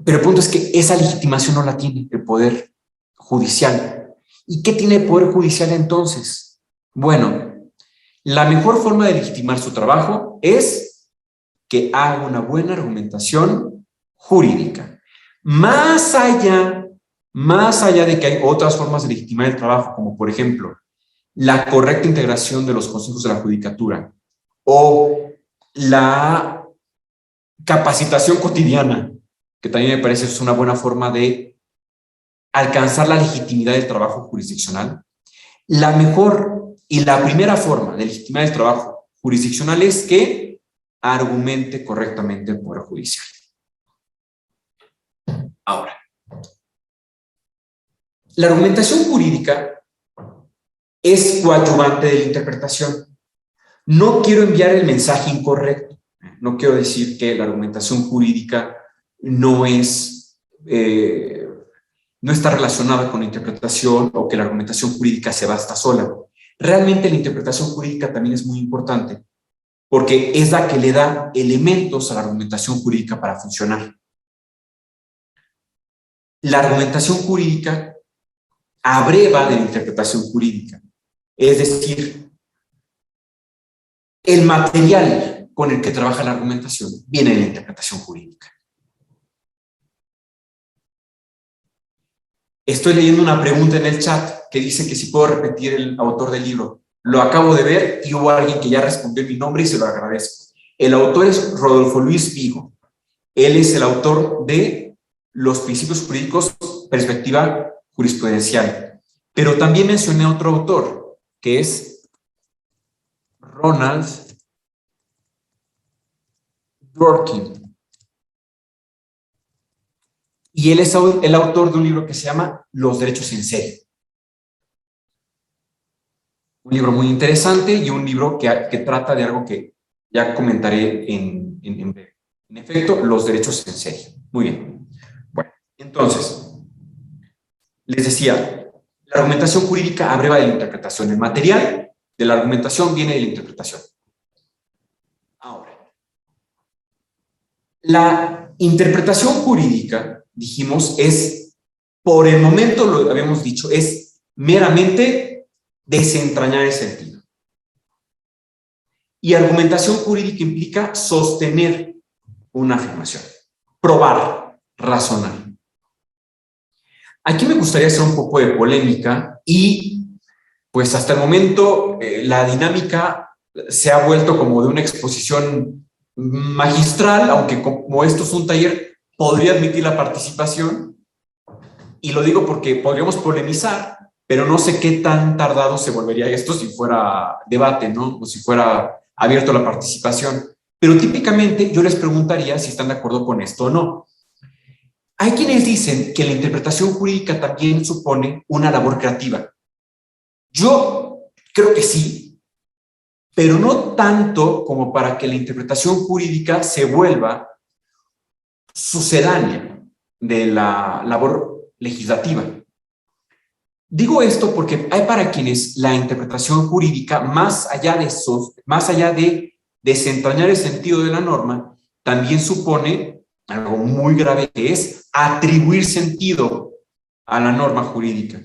Pero el punto es que esa legitimación no la tiene el Poder Judicial. ¿Y qué tiene el Poder Judicial entonces? Bueno, la mejor forma de legitimar su trabajo es que haga una buena argumentación jurídica. Más allá de que hay otras formas de legitimar el trabajo, como por ejemplo, la correcta integración de los consejos de la judicatura o la capacitación cotidiana, que también me parece es una buena forma de alcanzar la legitimidad del trabajo jurisdiccional. La mejor y la primera forma de legitimar el trabajo jurisdiccional es que argumente correctamente el Poder Judicial. Ahora, la argumentación jurídica es coadyuvante de la interpretación. No quiero enviar el mensaje incorrecto. No quiero decir que la argumentación jurídica no está relacionada con la interpretación o que la argumentación jurídica se basta sola. Realmente la interpretación jurídica también es muy importante porque es la que le da elementos a la argumentación jurídica para funcionar. La argumentación jurídica abreva de la interpretación jurídica, es decir, el material con el que trabaja la argumentación viene de la interpretación jurídica. Estoy leyendo una pregunta en el chat que dice que si puedo repetir el autor del libro. Lo acabo de ver y hubo alguien que ya respondió mi nombre y se lo agradezco. El autor es Rodolfo Luis Vigo. Él es el autor de Los Principios Jurídicos, Perspectiva Jurisprudencial. Pero también mencioné a otro autor, que es Ronald Dworkin. Y él es el autor de un libro que se llama Los Derechos en Serie. Un libro muy interesante y un libro que trata de algo que ya comentaré en breve. En efecto, los derechos en serie. Muy bien. Bueno, entonces, les decía, la argumentación jurídica abreva de la interpretación. El material de la argumentación viene de la interpretación. Ahora, la interpretación jurídica, dijimos, es, por el momento lo habíamos dicho, es meramente desentrañar el sentido. Y argumentación jurídica implica sostener una afirmación, probar, razonar. Aquí me gustaría hacer un poco de polémica y pues hasta el momento la dinámica se ha vuelto como de una exposición magistral, aunque como esto es un taller, podría admitir la participación, y lo digo porque podríamos polemizar, pero no sé qué tan tardado se volvería esto si fuera debate, ¿no? O si fuera abierto a la participación. Pero típicamente yo les preguntaría si están de acuerdo con esto o no. Hay quienes dicen que la interpretación jurídica también supone una labor creativa. Yo creo que sí, pero no tanto como para que la interpretación jurídica se vuelva sucedánea de la labor legislativa. Digo esto porque hay para quienes la interpretación jurídica, más allá de desentrañar el sentido de la norma, también supone algo muy grave, que es atribuir sentido a la norma jurídica.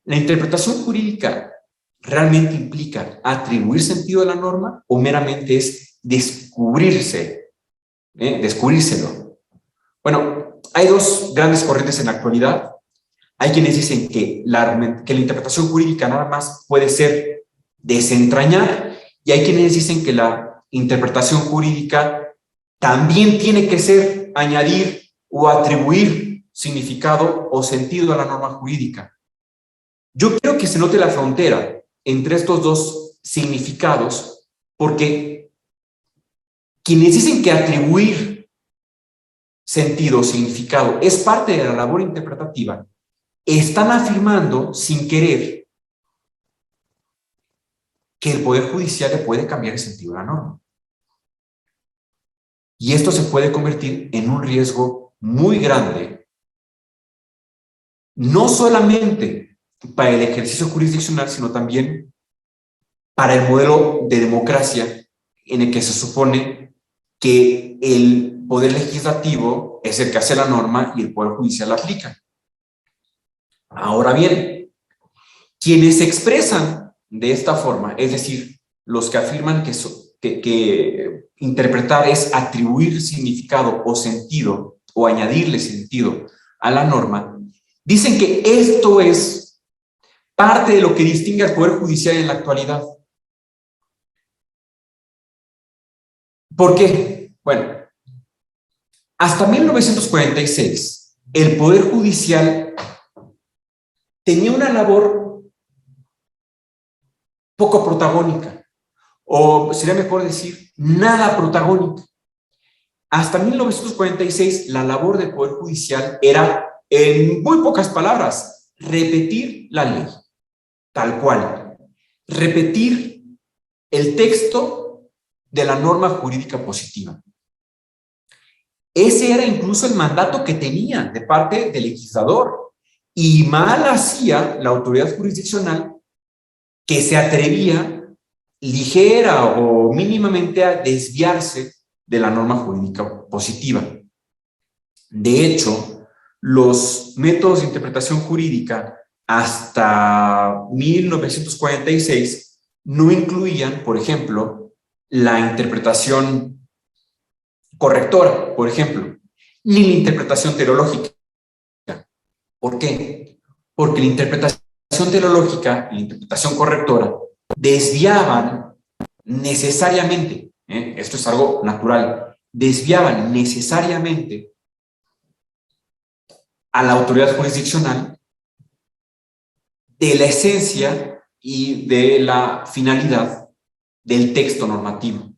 ¿La interpretación jurídica realmente implica atribuir sentido a la norma o meramente es descubrirse descubrírselo. Bueno, hay dos grandes corrientes en la actualidad. Hay quienes dicen que la interpretación jurídica nada más puede ser desentrañar, y hay quienes dicen que la interpretación jurídica también tiene que ser añadir o atribuir significado o sentido a la norma jurídica. Yo quiero que se note la frontera entre estos dos significados, porque quienes dicen que atribuir sentido o significado es parte de la labor interpretativa, están afirmando sin querer que el Poder Judicial le puede cambiar el sentido a la norma. Y esto se puede convertir en un riesgo muy grande, no solamente para el ejercicio jurisdiccional, sino también para el modelo de democracia en el que se supone que el Poder Legislativo es el que hace la norma y el Poder Judicial la aplica. Ahora bien, quienes se expresan de esta forma, es decir, los que afirman que interpretar es atribuir significado o sentido o añadirle sentido a la norma, dicen que esto es parte de lo que distingue al Poder Judicial en la actualidad. ¿Por qué? Bueno, hasta 1946, el Poder Judicial tenía una labor poco protagónica, o sería mejor decir, nada protagónica. Hasta 1946, la labor del Poder Judicial era, en muy pocas palabras, repetir la ley, tal cual. Repetir el texto de la norma jurídica positiva. Ese era incluso el mandato que tenía de parte del legislador. Y mal hacía la autoridad jurisdiccional que se atrevía ligera o mínimamente a desviarse de la norma jurídica positiva. De hecho, los métodos de interpretación jurídica hasta 1946 no incluían, por ejemplo, la interpretación correctora, por ejemplo, ni la interpretación teleológica. ¿Por qué? Porque la interpretación teleológica y la interpretación correctora desviaban necesariamente, esto es algo natural, desviaban necesariamente a la autoridad jurisdiccional de la esencia y de la finalidad del texto normativo.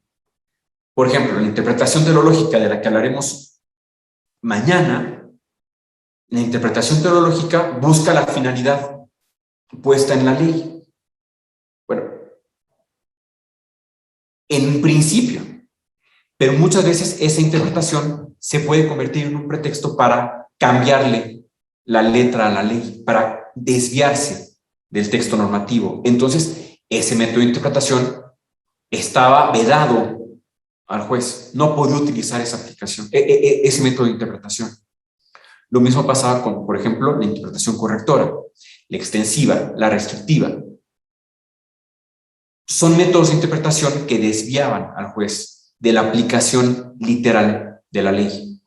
Por ejemplo, la interpretación teleológica de la que hablaremos mañana, la interpretación teleológica busca la finalidad puesta en la ley. Bueno, en principio, pero muchas veces esa interpretación se puede convertir en un pretexto para cambiarle la letra a la ley, para desviarse del texto normativo. Entonces, ese método de interpretación estaba vedado al juez, no podía utilizar esa aplicación, ese método de interpretación. Lo mismo pasaba con, por ejemplo, la interpretación correctora, la extensiva, la restrictiva. Son métodos de interpretación que desviaban al juez de la aplicación literal de la ley.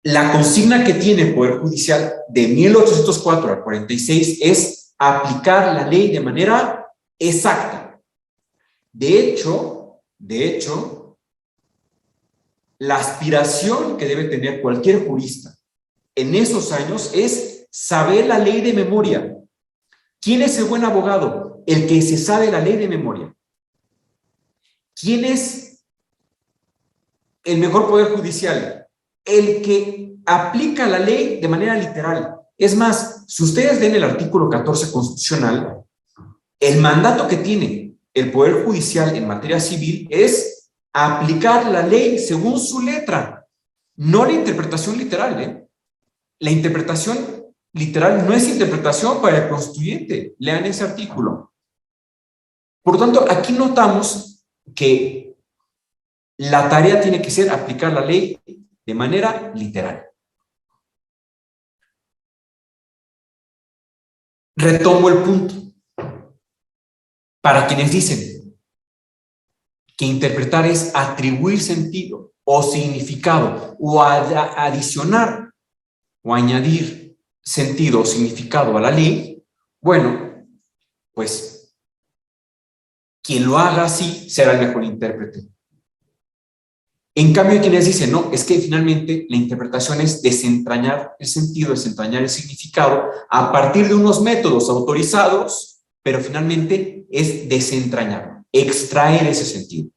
La consigna que tiene el Poder Judicial de 1804 al 46 es aplicar la ley de manera exacta. De hecho, la aspiración que debe tener cualquier jurista en esos años es saber la ley de memoria. ¿Quién es el buen abogado? El que se sabe la ley de memoria. ¿Quién es el mejor poder judicial? El que aplica la ley de manera literal. Es más, si ustedes leen el artículo 14 constitucional, el mandato que tiene el Poder Judicial en materia civil es aplicar la ley según su letra, no la interpretación literal. La interpretación literal no es interpretación para el constituyente. Lean ese artículo. Por lo tanto, aquí notamos que la tarea tiene que ser aplicar la ley de manera literal. Retomo el punto. Para quienes dicen que interpretar es atribuir sentido o significado, o adicionar o añadir sentido o significado a la ley, bueno, pues quien lo haga así será el mejor intérprete. En cambio, hay quienes dicen, no, es que finalmente la interpretación es desentrañar el sentido, desentrañar el significado a partir de unos métodos autorizados, pero finalmente es desentrañar, extraer ese sentido.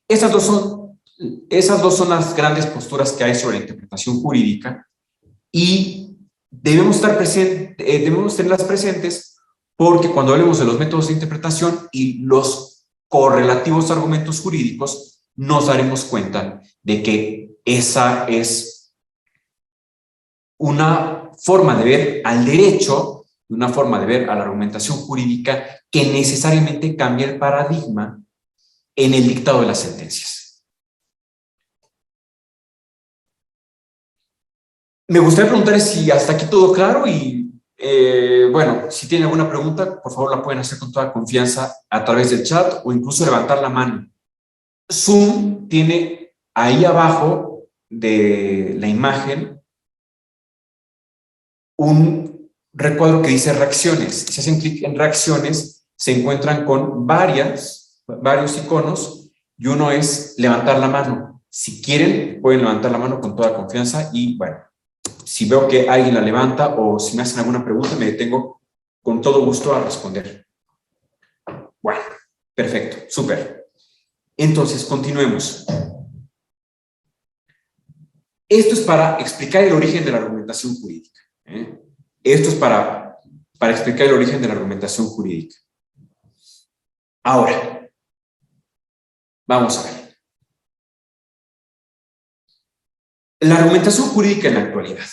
Esas dos son las grandes posturas que hay sobre la interpretación jurídica y debemos tenerlas presentes porque cuando hablemos de los métodos de interpretación y los correlativos argumentos jurídicos, nos daremos cuenta de que esa es una forma de ver al derecho, una forma de ver a la argumentación jurídica que necesariamente cambia el paradigma en el dictado de las sentencias. Me gustaría preguntarles si hasta aquí todo claro y, bueno, si tienen alguna pregunta, por favor la pueden hacer con toda confianza a través del chat o incluso levantar la mano. Zoom tiene ahí abajo de la imagen un recuadro que dice reacciones. Si hacen clic en reacciones, se encuentran con varios iconos y uno es levantar la mano. Si quieren, pueden levantar la mano con toda confianza y, bueno, si veo que alguien la levanta o si me hacen alguna pregunta, me detengo con todo gusto a responder. Bueno, perfecto, súper. Entonces, continuemos. Esto es para explicar el origen de la argumentación jurídica. Esto es para explicar el origen de la argumentación jurídica. Ahora, vamos a ver. La argumentación jurídica en la actualidad.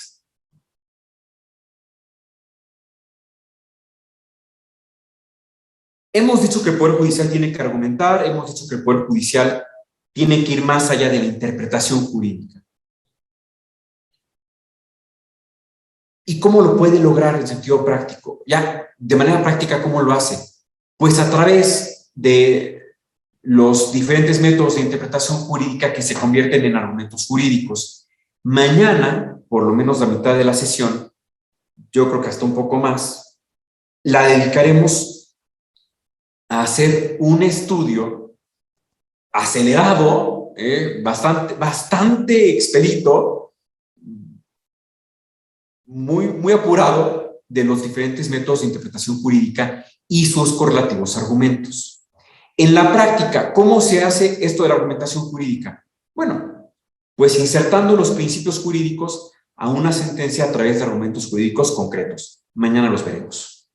Hemos dicho que el Poder Judicial tiene que argumentar, hemos dicho que el Poder Judicial tiene que ir más allá de la interpretación jurídica. ¿Y cómo lo puede lograr en sentido práctico? Ya, de manera práctica, ¿cómo lo hace? Pues a través de los diferentes métodos de interpretación jurídica que se convierten en argumentos jurídicos. Mañana, por lo menos la mitad de la sesión, yo creo que hasta un poco más, la dedicaremos a hacer un estudio acelerado, bastante expedito, muy apurado de los diferentes métodos de interpretación jurídica y sus correlativos argumentos. En la práctica, ¿cómo se hace esto de la argumentación jurídica? Bueno, pues insertando los principios jurídicos a una sentencia a través de argumentos jurídicos concretos. Mañana los veremos.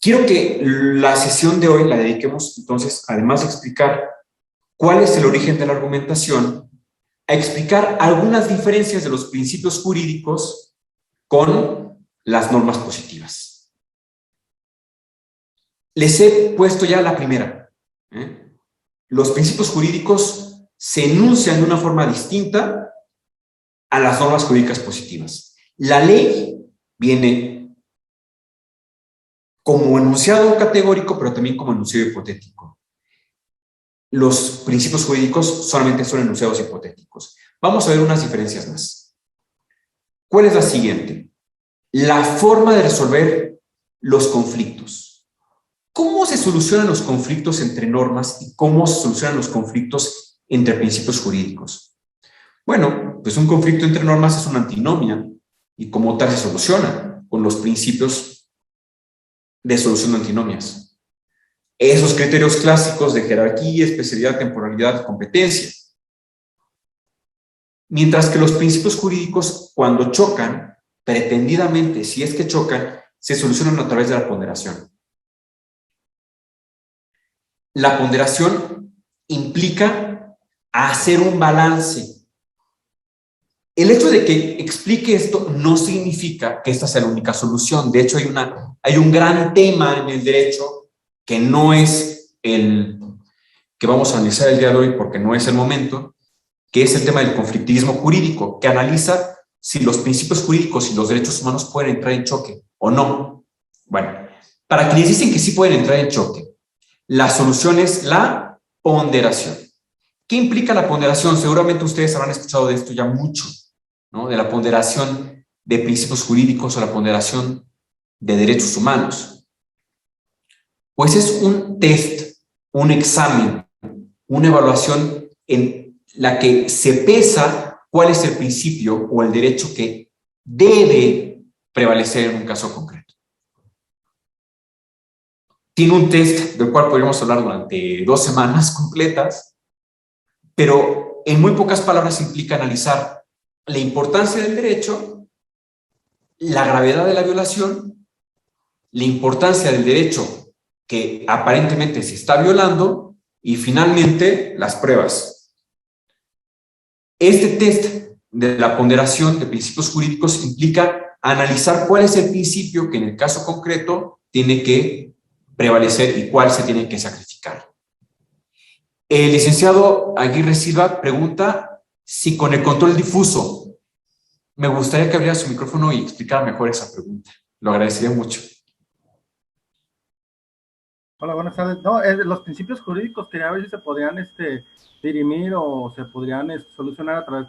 Quiero que la sesión de hoy la dediquemos, entonces, además de explicar cuál es el origen de la argumentación, a explicar algunas diferencias de los principios jurídicos con las normas positivas. Les he puesto ya la primera. Los principios jurídicos se enuncian de una forma distinta a las normas jurídicas positivas. La ley viene como enunciado categórico, pero también como enunciado hipotético. Los principios jurídicos solamente son enunciados hipotéticos. Vamos a ver unas diferencias más. ¿Cuál es la siguiente? La forma de resolver los conflictos. ¿Cómo se solucionan los conflictos entre normas y cómo se solucionan los conflictos entre principios jurídicos? Bueno, pues un conflicto entre normas es una antinomia y como tal se soluciona con los principios de solución de antinomias. Esos criterios clásicos de jerarquía, especialidad, temporalidad y competencia. Mientras que los principios jurídicos, cuando chocan, pretendidamente, si es que chocan, se solucionan a través de la ponderación. La ponderación implica hacer un balance. El hecho de que explique esto no significa que esta sea la única solución. De hecho, hay un gran tema en el derecho que no es el que vamos a analizar el día de hoy porque no es el momento, que es el tema del conflictivismo jurídico, que analiza si los principios jurídicos y los derechos humanos pueden entrar en choque o no. Bueno, para quienes dicen que sí pueden entrar en choque, la solución es la ponderación. ¿Qué implica la ponderación? Seguramente ustedes habrán escuchado de esto ya mucho, ¿no? De la ponderación de principios jurídicos o la ponderación de derechos humanos. Pues es un test, un examen, una evaluación en la que se pesa cuál es el principio o el derecho que debe prevalecer en un caso concreto. Tiene un test del cual podríamos hablar durante 2 semanas completas, pero en muy pocas palabras implica analizar la importancia del derecho, la gravedad de la violación, la importancia del derecho que aparentemente se está violando y finalmente las pruebas. Este test de la ponderación de principios jurídicos implica analizar cuál es el principio que en el caso concreto tiene que prevalecer y cuál se tiene que sacrificar. El licenciado Aguirre Silva pregunta si con el control difuso. Me gustaría que abriera su micrófono y explicara mejor esa pregunta. Lo agradecería mucho. Hola, buenas tardes. No, los principios jurídicos quería ver si se podrían dirimir o se podrían solucionar a través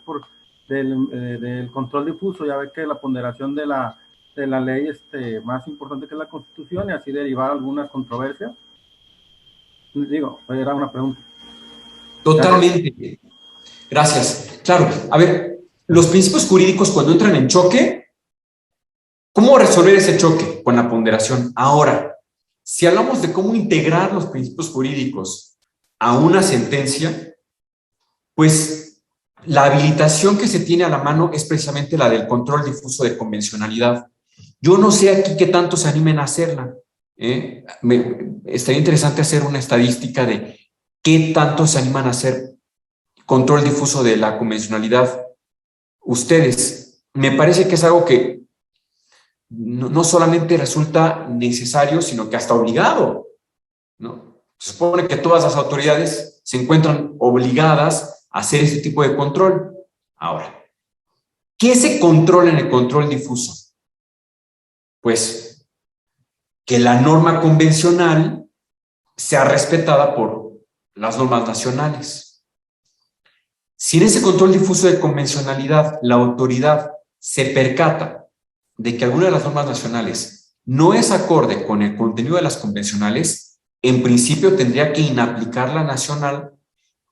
del control difuso. Ya ve que la ponderación de la ley más importante que es la Constitución y así derivar algunas controversias. Digo, era una pregunta. Totalmente. Gracias. Claro, a ver, los principios jurídicos cuando entran en choque, ¿cómo resolver ese choque? Con la ponderación. Ahora, si hablamos de cómo integrar los principios jurídicos a una sentencia, pues la habilitación que se tiene a la mano es precisamente la del control difuso de convencionalidad. Yo no sé aquí qué tanto se animen a hacerla. Estaría interesante hacer una estadística de qué tanto se animan a hacer control difuso de la convencionalidad. Ustedes, me parece que es algo que no solamente resulta necesario, sino que hasta obligado, ¿no? Se supone que todas las autoridades se encuentran obligadas a hacer este tipo de control. Ahora, ¿qué se controla en el control difuso? Pues que la norma convencional sea respetada por las normas nacionales. Si en ese control difuso de convencionalidad la autoridad se percata de que alguna de las normas nacionales no es acorde con el contenido de las convencionales, en principio tendría que inaplicar la nacional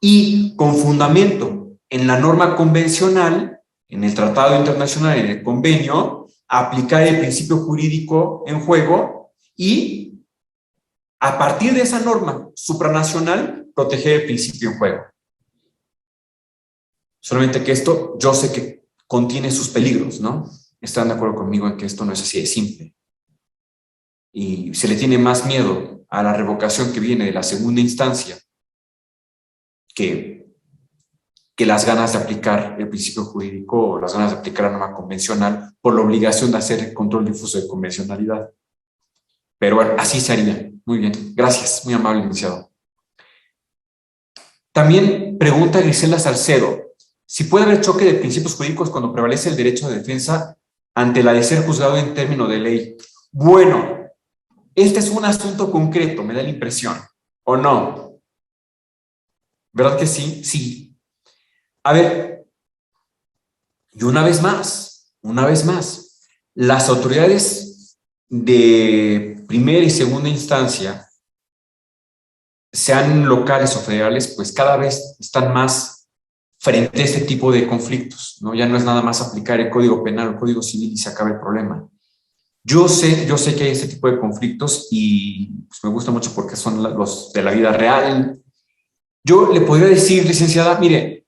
y con fundamento en la norma convencional, en el tratado internacional y en el convenio, aplicar el principio jurídico en juego y a partir de esa norma supranacional proteger el principio en juego. Solamente que esto yo sé que contiene sus peligros, ¿no? Están de acuerdo conmigo en que esto no es así de simple. Y se le tiene más miedo a la revocación que viene de la segunda instancia que las ganas de aplicar el principio jurídico o las ganas de aplicar la norma convencional por la obligación de hacer el control difuso de convencionalidad. Pero bueno, así se haría. Muy bien, gracias, muy amable, licenciado. También pregunta Grisela Salcedo, si puede haber choque de principios jurídicos cuando prevalece el derecho de defensa ante la de ser juzgado en término de ley. Bueno, este es un asunto concreto, me da la impresión, ¿o no? ¿Verdad que sí? Sí. A ver, y una vez más, las autoridades de primera y segunda instancia, sean locales o federales, pues cada vez están más frente a este tipo de conflictos, ¿no? Ya no es nada más aplicar el Código Penal o el Código Civil y se acaba el problema. Yo sé que hay este tipo de conflictos y pues, me gusta mucho porque son los de la vida real. Yo le podría decir, licenciada, mire,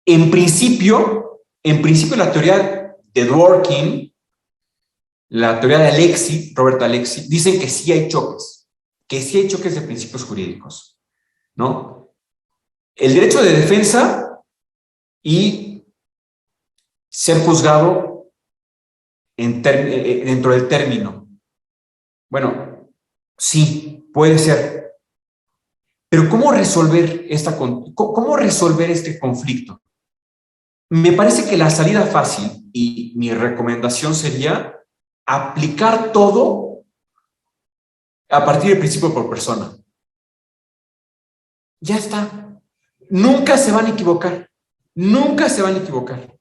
en principio la teoría de Dworkin, la teoría de Alexi, Robert Alexi, dicen que sí hay choques de principios jurídicos, ¿no? El derecho de defensa y ser juzgado dentro del término. Bueno, sí, puede ser. Pero ¿cómo resolver este conflicto? Me parece que la salida fácil y mi recomendación sería aplicar todo a partir del principio por persona. Ya está. nunca se van a equivocar. Nunca se van a equivocar.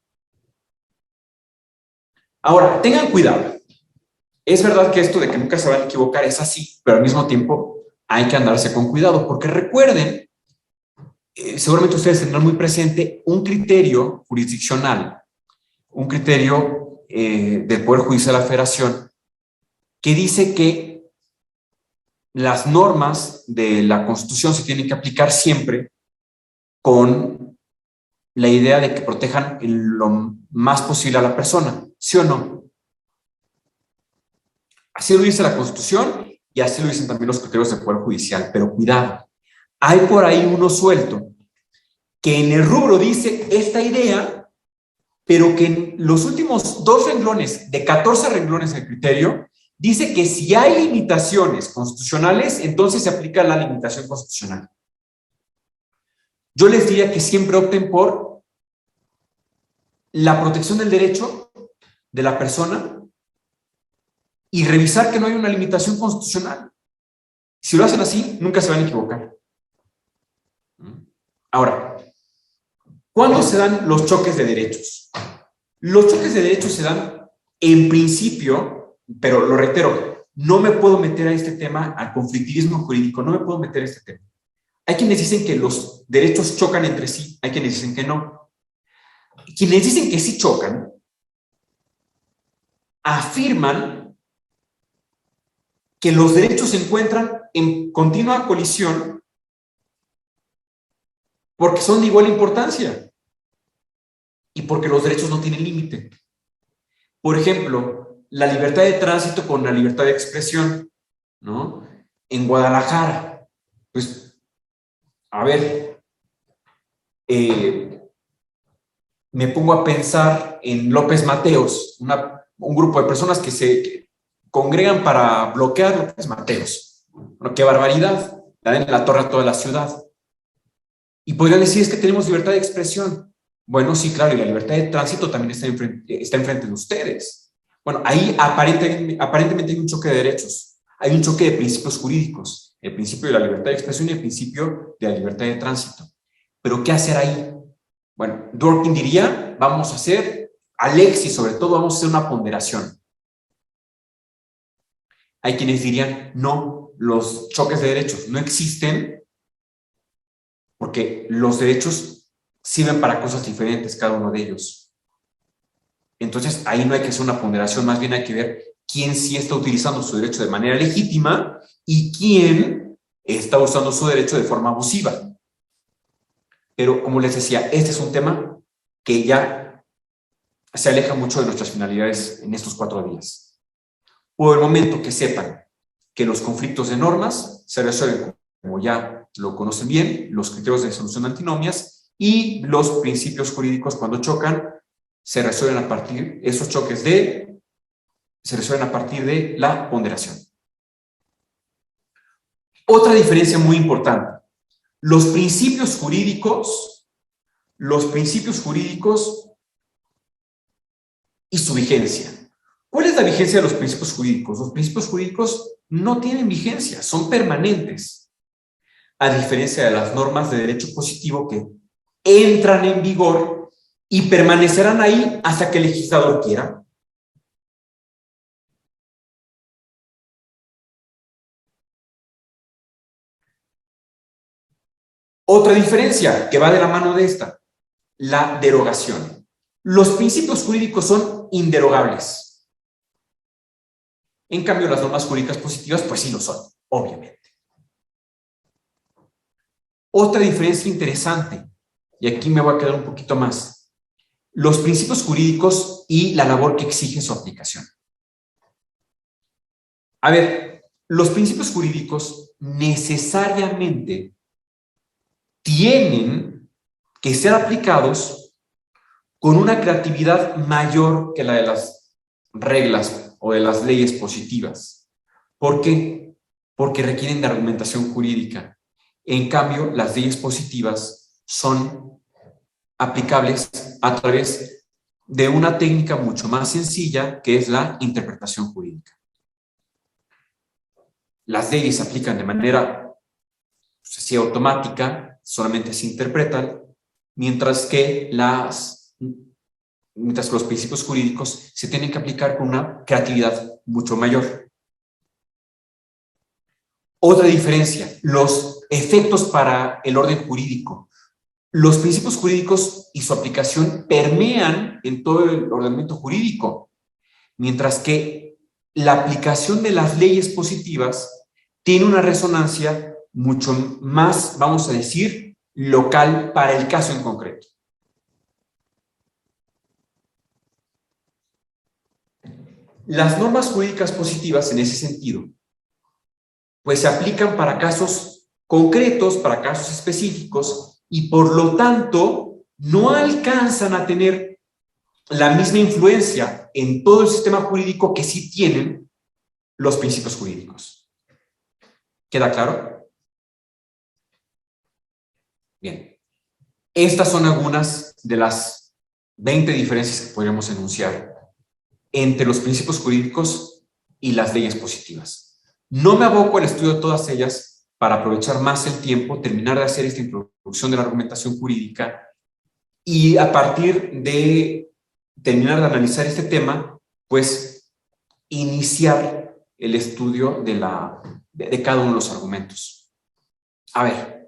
Ahora, tengan cuidado. Es verdad que esto de que nunca se van a equivocar es así, pero al mismo tiempo hay que andarse con cuidado, porque recuerden, seguramente ustedes tendrán muy presente un criterio jurisdiccional, un criterio del Poder Judicial de la Federación, que dice que las normas de la Constitución se tienen que aplicar siempre con la idea de que protejan lo más posible a la persona, ¿sí o no? Así lo dice la Constitución y así lo dicen también los criterios del Poder Judicial, pero cuidado, hay por ahí uno suelto que en el rubro dice esta idea, pero que en los últimos 2 renglones de 14 renglones del criterio dice que si hay limitaciones constitucionales, entonces se aplica la limitación constitucional. Yo les diría que siempre opten por la protección del derecho de la persona y revisar que no hay una limitación constitucional. Si lo hacen así, nunca se van a equivocar. Ahora, ¿cuándo se dan los choques de derechos? Los choques de derechos se dan en principio, pero lo reitero, no me puedo meter a este tema, al conflictivismo jurídico, no me puedo meter a este tema. Hay quienes dicen que los derechos chocan entre sí, hay quienes dicen que no. Quienes dicen que sí chocan, afirman que los derechos se encuentran en continua colisión porque son de igual importancia y porque los derechos no tienen límite. Por ejemplo, la libertad de tránsito con la libertad de expresión, ¿no? En Guadalajara, pues, a ver, me pongo a pensar en López Mateos, un grupo de personas que se congregan para bloquear López Mateos. Bueno, qué barbaridad, le dan en la torre a toda la ciudad. Y podrían decir, es que tenemos libertad de expresión. Bueno, sí, claro, y la libertad de tránsito también está enfrente de ustedes. Bueno, ahí aparentemente hay un choque de derechos, hay un choque de principios jurídicos, el principio de la libertad de expresión y el principio de la libertad de tránsito. Pero, ¿qué hacer ahí? Bueno, Dworkin diría, vamos a hacer, Alexis sobre todo, vamos a hacer una ponderación. Hay quienes dirían, no, los choques de derechos no existen porque los derechos sirven para cosas diferentes, cada uno de ellos. Entonces, ahí no hay que hacer una ponderación, más bien hay que ver quién sí está utilizando su derecho de manera legítima y quién está usando su derecho de forma abusiva. Pero, como les decía, este es un tema que ya se aleja mucho de nuestras finalidades en estos 4 días. Por el momento que sepan que los conflictos de normas se resuelven, como ya lo conocen bien, los criterios de solución de antinomias y los principios jurídicos cuando chocan, se resuelven a partir, esos choques se resuelven a partir de la ponderación. Otra diferencia muy importante, los principios jurídicos y su vigencia. ¿Cuál es la vigencia de los principios jurídicos? Los principios jurídicos no tienen vigencia, son permanentes, a diferencia de las normas de derecho positivo que entran en vigor y permanecerán ahí hasta que el legislador quiera. Otra diferencia que va de la mano de esta, la derogación. Los principios jurídicos son inderogables. En cambio, las normas jurídicas positivas, pues sí lo son, obviamente. Otra diferencia interesante, y aquí me voy a quedar un poquito más, los principios jurídicos y la labor que exige su aplicación. A ver, los principios jurídicos necesariamente tienen que ser aplicados con una creatividad mayor que la de las reglas o de las leyes positivas. ¿Por qué? Porque requieren de argumentación jurídica. En cambio, las leyes positivas son aplicables a través de una técnica mucho más sencilla, que es la interpretación jurídica. Las leyes se aplican de manera, no sé si automática, solamente se interpretan, mientras que los principios jurídicos se tienen que aplicar con una creatividad mucho mayor. Otra diferencia, los efectos para el orden jurídico. Los principios jurídicos y su aplicación permean en todo el ordenamiento jurídico, mientras que la aplicación de las leyes positivas tiene una resonancia mucho más, vamos a decir, local para el caso en concreto. Las normas jurídicas positivas en ese sentido, pues se aplican para casos concretos, para casos específicos, y por lo tanto no alcanzan a tener la misma influencia en todo el sistema jurídico que sí tienen los principios jurídicos. ¿Queda claro? Bien. Estas son algunas de las 20 diferencias que podríamos enunciar entre los principios jurídicos y las leyes positivas. No me aboco al estudio de todas ellas para aprovechar más el tiempo, terminar de hacer esta introducción de la argumentación jurídica y a partir de terminar de analizar este tema, pues iniciar el estudio de cada uno de los argumentos. A ver.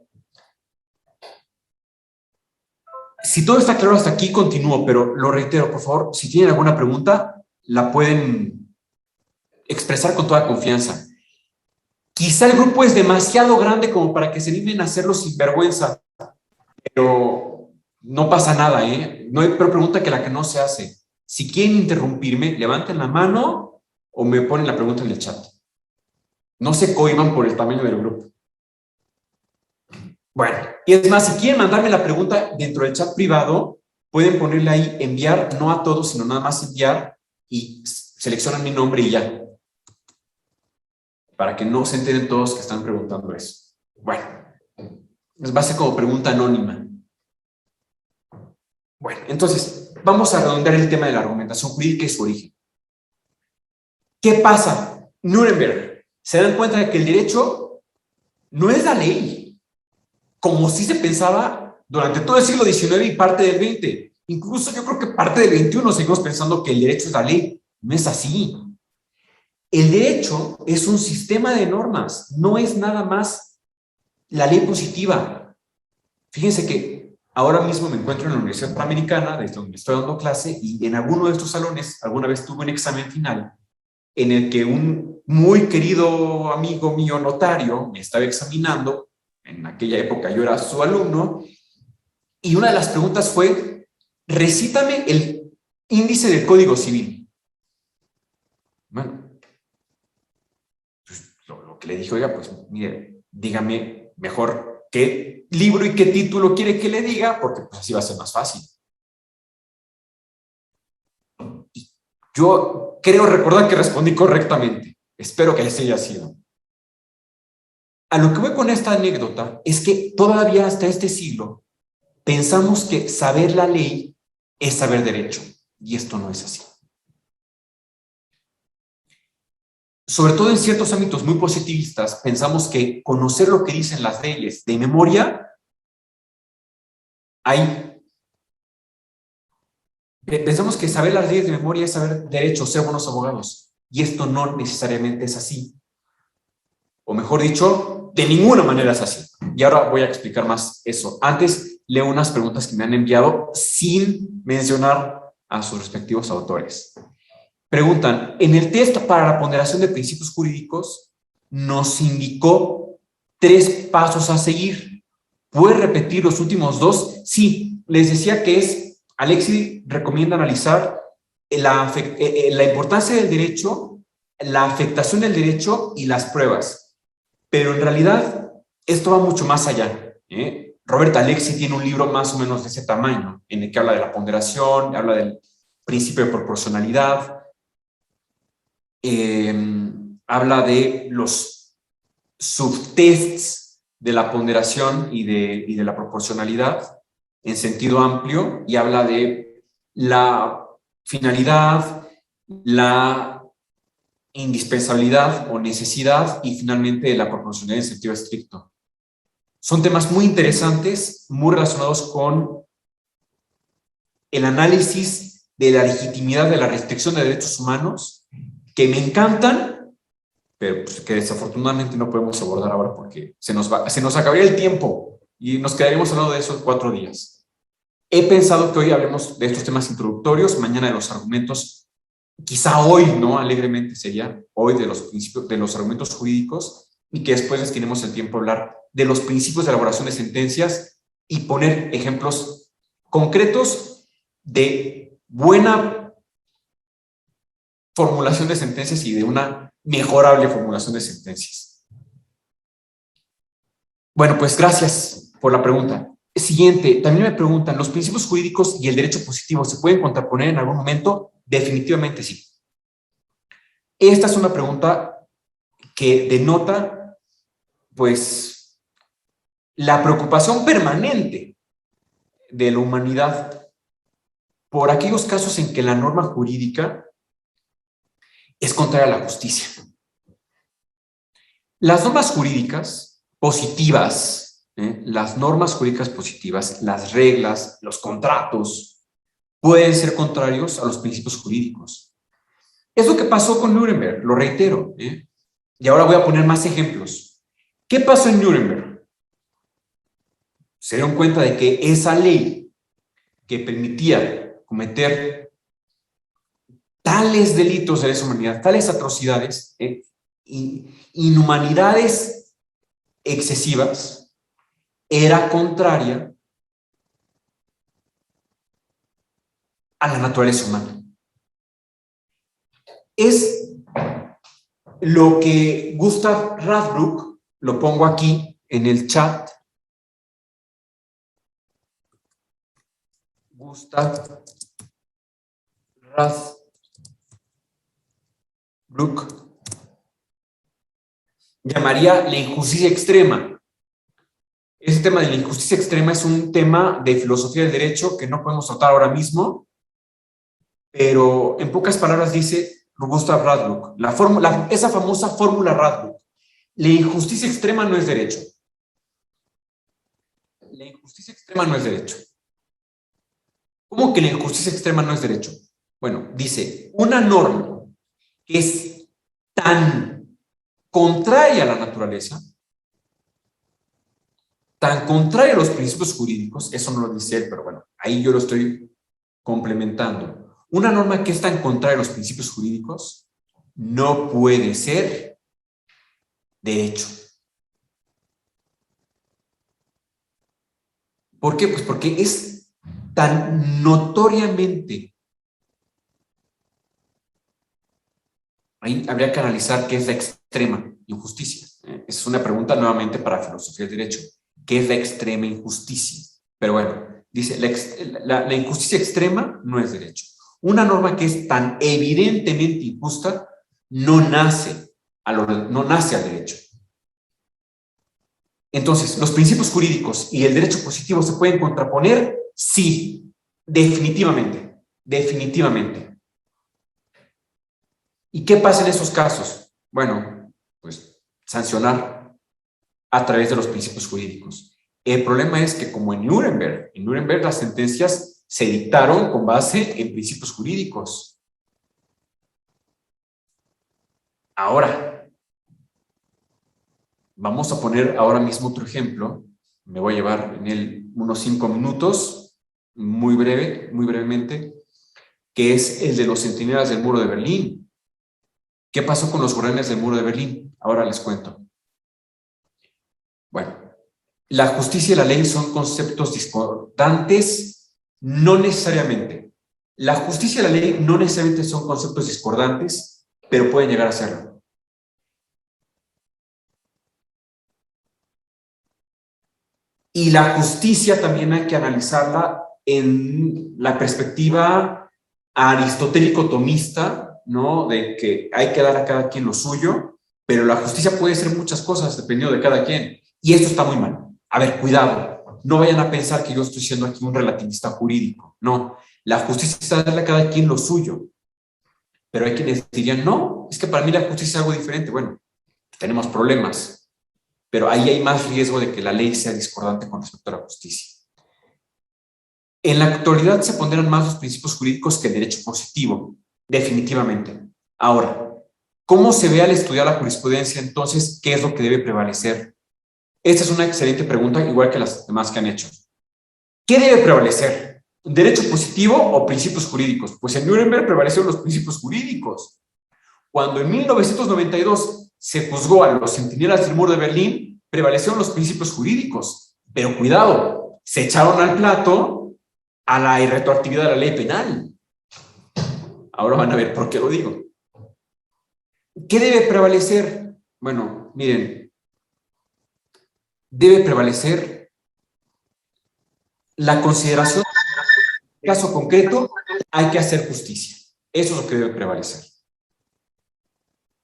Si todo está claro hasta aquí, continúo, pero lo reitero, por favor, si tienen alguna pregunta, la pueden expresar con toda confianza. Quizá el grupo es demasiado grande como para que se animen a hacerlo sin vergüenza, pero no pasa nada, ¿eh? No hay peor pregunta que la que no se hace. Si quieren interrumpirme, levanten la mano o me ponen la pregunta en el chat. No se cohiban por el tamaño del grupo. Bueno, y es más, si quieren mandarme la pregunta dentro del chat privado, pueden ponerle ahí enviar, no a todos, sino nada más enviar, y seleccionan mi nombre y ya. Para que no se enteren todos que están preguntando eso. Bueno, va a ser como pregunta anónima. Bueno, entonces, vamos a redondear el tema de la argumentación jurídica y su origen. ¿Qué pasa? Nuremberg. Se dan cuenta de que el derecho no es la ley, como sí se pensaba durante todo el siglo XIX y parte del XX. Incluso yo creo que parte del XXI seguimos pensando que el derecho es la ley. No es así. El derecho es un sistema de normas, no es nada más la ley positiva. Fíjense que ahora mismo me encuentro en la Universidad Panamericana, desde donde estoy dando clase, y en alguno de estos salones alguna vez tuve un examen final en el que un muy querido amigo mío notario me estaba examinando. En aquella época yo era su alumno, y una de las preguntas fue, recítame el índice del Código Civil. Bueno, pues lo que le dije, oiga, pues mire, dígame mejor qué libro y qué título quiere que le diga, porque pues así va a ser más fácil. Y yo creo recordar que respondí correctamente. Espero que así haya sido. A lo que voy con esta anécdota es que todavía hasta este siglo pensamos que saber la ley es saber derecho, y esto no es así. Sobre todo en ciertos ámbitos muy positivistas, pensamos que conocer lo que dicen las leyes de memoria, pensamos que saber las leyes de memoria es saber derecho, ser buenos abogados, y esto no necesariamente es así. O mejor dicho, de ninguna manera es así. Y ahora voy a explicar más eso. Antes leo unas preguntas que me han enviado sin mencionar a sus respectivos autores. Preguntan, en el test para la ponderación de principios jurídicos nos indicó 3 pasos a seguir. ¿Puede repetir los últimos 2? Sí, les decía que Alexis recomienda analizar la importancia del derecho, la afectación del derecho y las pruebas. Pero en realidad, esto va mucho más allá. Robert Alexis tiene un libro más o menos de ese tamaño, en el que habla de la ponderación, habla del principio de proporcionalidad, habla de los subtests de la ponderación y de la proporcionalidad en sentido amplio, y habla de la finalidad, la indispensabilidad o necesidad, y finalmente la proporcionalidad en sentido estricto. Son temas muy interesantes, muy relacionados con el análisis de la legitimidad de la restricción de derechos humanos, que me encantan, pero pues, que desafortunadamente no podemos abordar ahora porque se nos acabaría el tiempo y nos quedaríamos hablando de esos 4 días. He pensado que hoy hablemos de estos temas introductorios, mañana de los argumentos, quizá hoy, ¿no? Alegremente sería hoy de los principios, de los argumentos jurídicos, y que después destinemos el tiempo a hablar de los principios de elaboración de sentencias y poner ejemplos concretos de buena formulación de sentencias y de una mejorable formulación de sentencias. Bueno, pues gracias por la pregunta. Siguiente, también me preguntan, ¿los principios jurídicos y el derecho positivo se pueden contraponer en algún momento? Definitivamente sí. Esta es una pregunta que denota, pues, la preocupación permanente de la humanidad por aquellos casos en que la norma jurídica es contraria a la justicia. Las normas jurídicas positivas, las normas jurídicas positivas, las reglas, los contratos, pueden ser contrarios a los principios jurídicos. Es lo que pasó con Nuremberg, lo reitero, y ahora voy a poner más ejemplos. ¿Qué pasó en Nuremberg? Se dieron cuenta de que esa ley que permitía cometer tales delitos de lesa humanidad, tales atrocidades, inhumanidades excesivas, era contraria a la naturaleza humana. Es lo que Gustav Radbruch, lo pongo aquí en el chat, Gustav Radbruch llamaría la injusticia extrema. Ese tema de la injusticia extrema es un tema de filosofía del derecho que no podemos tratar ahora mismo, pero en pocas palabras dice Gustav Radbruch, esa famosa fórmula Radbruch: la injusticia extrema no es derecho. La injusticia extrema no es derecho. ¿Cómo que la injusticia extrema no es derecho? Bueno, dice, una norma que es tan contraria a la naturaleza, tan contraria a los principios jurídicos, eso no lo dice él, pero bueno, ahí yo lo estoy complementando. Una norma que es tan contraria a los principios jurídicos no puede ser derecho. ¿Por qué? Pues porque es tan notoriamente. Ahí habría que analizar qué es la extrema injusticia. Es una pregunta nuevamente para filosofía del derecho. ¿Qué es la extrema injusticia? Pero bueno, dice, la injusticia extrema no es derecho. Una norma que es tan evidentemente injusta no nace al derecho. Entonces, ¿los principios jurídicos y el derecho positivo se pueden contraponer? Sí, definitivamente, definitivamente. ¿Y qué pasa en esos casos? Bueno, pues sancionar a través de los principios jurídicos. El problema es que, como en Nuremberg las sentencias se dictaron con base en principios jurídicos. Ahora, vamos a poner ahora mismo otro ejemplo. Me voy a llevar en él unos 5 minutos, muy brevemente, que es el de los centinelas del muro de Berlín. ¿Qué pasó con los guardianes del muro de Berlín? Ahora les cuento. Bueno, la justicia y la ley son conceptos discordantes, no necesariamente. La justicia y la ley no necesariamente son conceptos discordantes, pero pueden llegar a serlo. Y la justicia también hay que analizarla en la perspectiva aristotélico-tomista, ¿no? De que hay que dar a cada quien lo suyo, pero la justicia puede ser muchas cosas dependiendo de cada quien. Y esto está muy mal. A ver, cuidado. No vayan a pensar que yo estoy siendo aquí un relativista jurídico. No. La justicia es darle a cada quien lo suyo. Pero hay quienes dirían, no, es que para mí la justicia es algo diferente. Bueno, tenemos problemas. pero ahí hay más riesgo de que la ley sea discordante con respecto a la justicia. En la actualidad se ponderan más los principios jurídicos que el derecho positivo, definitivamente. Ahora, ¿cómo se ve al estudiar la jurisprudencia entonces qué es lo que debe prevalecer? Esta es una excelente pregunta, igual que las demás que han hecho. ¿Qué debe prevalecer? ¿Derecho positivo o principios jurídicos? Pues en Nuremberg prevalecieron los principios jurídicos. Cuando en 1992 se juzgó a los centinelas del muro de Berlín, prevalecieron los principios jurídicos. Pero cuidado, se echaron al plato a la irretroactividad de la ley penal. Ahora van a ver por qué lo digo. ¿Qué debe prevalecer? Bueno, miren, debe prevalecer la consideración. En el caso concreto, hay que hacer justicia. Eso es lo que debe prevalecer.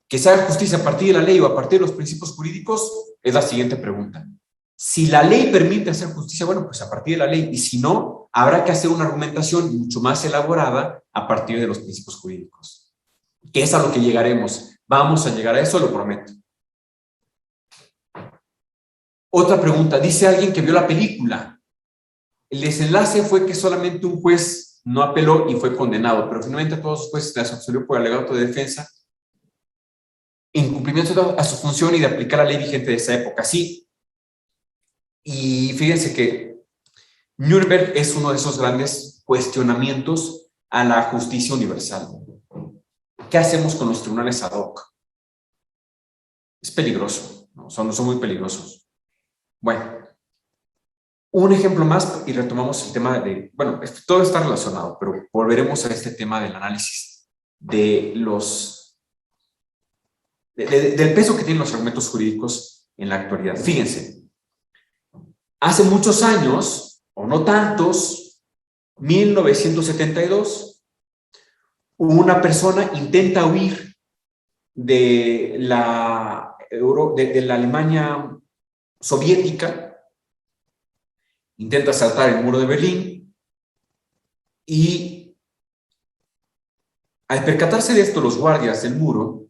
Que se haga justicia a partir de la ley o a partir de los principios jurídicos es la siguiente pregunta. Si la ley permite hacer justicia, bueno, pues a partir de la ley. Y si no, habrá que hacer una argumentación mucho más elaborada a partir de los principios jurídicos. Que es a lo que llegaremos. Vamos a llegar a eso, lo prometo. Otra pregunta. Dice alguien que vio la película. El desenlace fue que solamente un juez no apeló y fue condenado, pero finalmente todos los jueces se absolvió por alegato de defensa en cumplimiento a su función y de aplicar la ley vigente de esa época. Sí. Y fíjense que Nuremberg es uno de esos grandes cuestionamientos a la justicia universal. ¿Qué hacemos con los tribunales ad hoc? Es peligroso, ¿no? Son muy peligrosos. Bueno, un ejemplo más y retomamos el tema de, bueno, todo está relacionado, pero volveremos a este tema del análisis de del peso que tienen los argumentos jurídicos en la actualidad. Fíjense, hace muchos años, o no tantos, 1972, una persona intenta huir de la Alemania soviética, intenta saltar el muro de Berlín y al percatarse de esto los guardias del muro,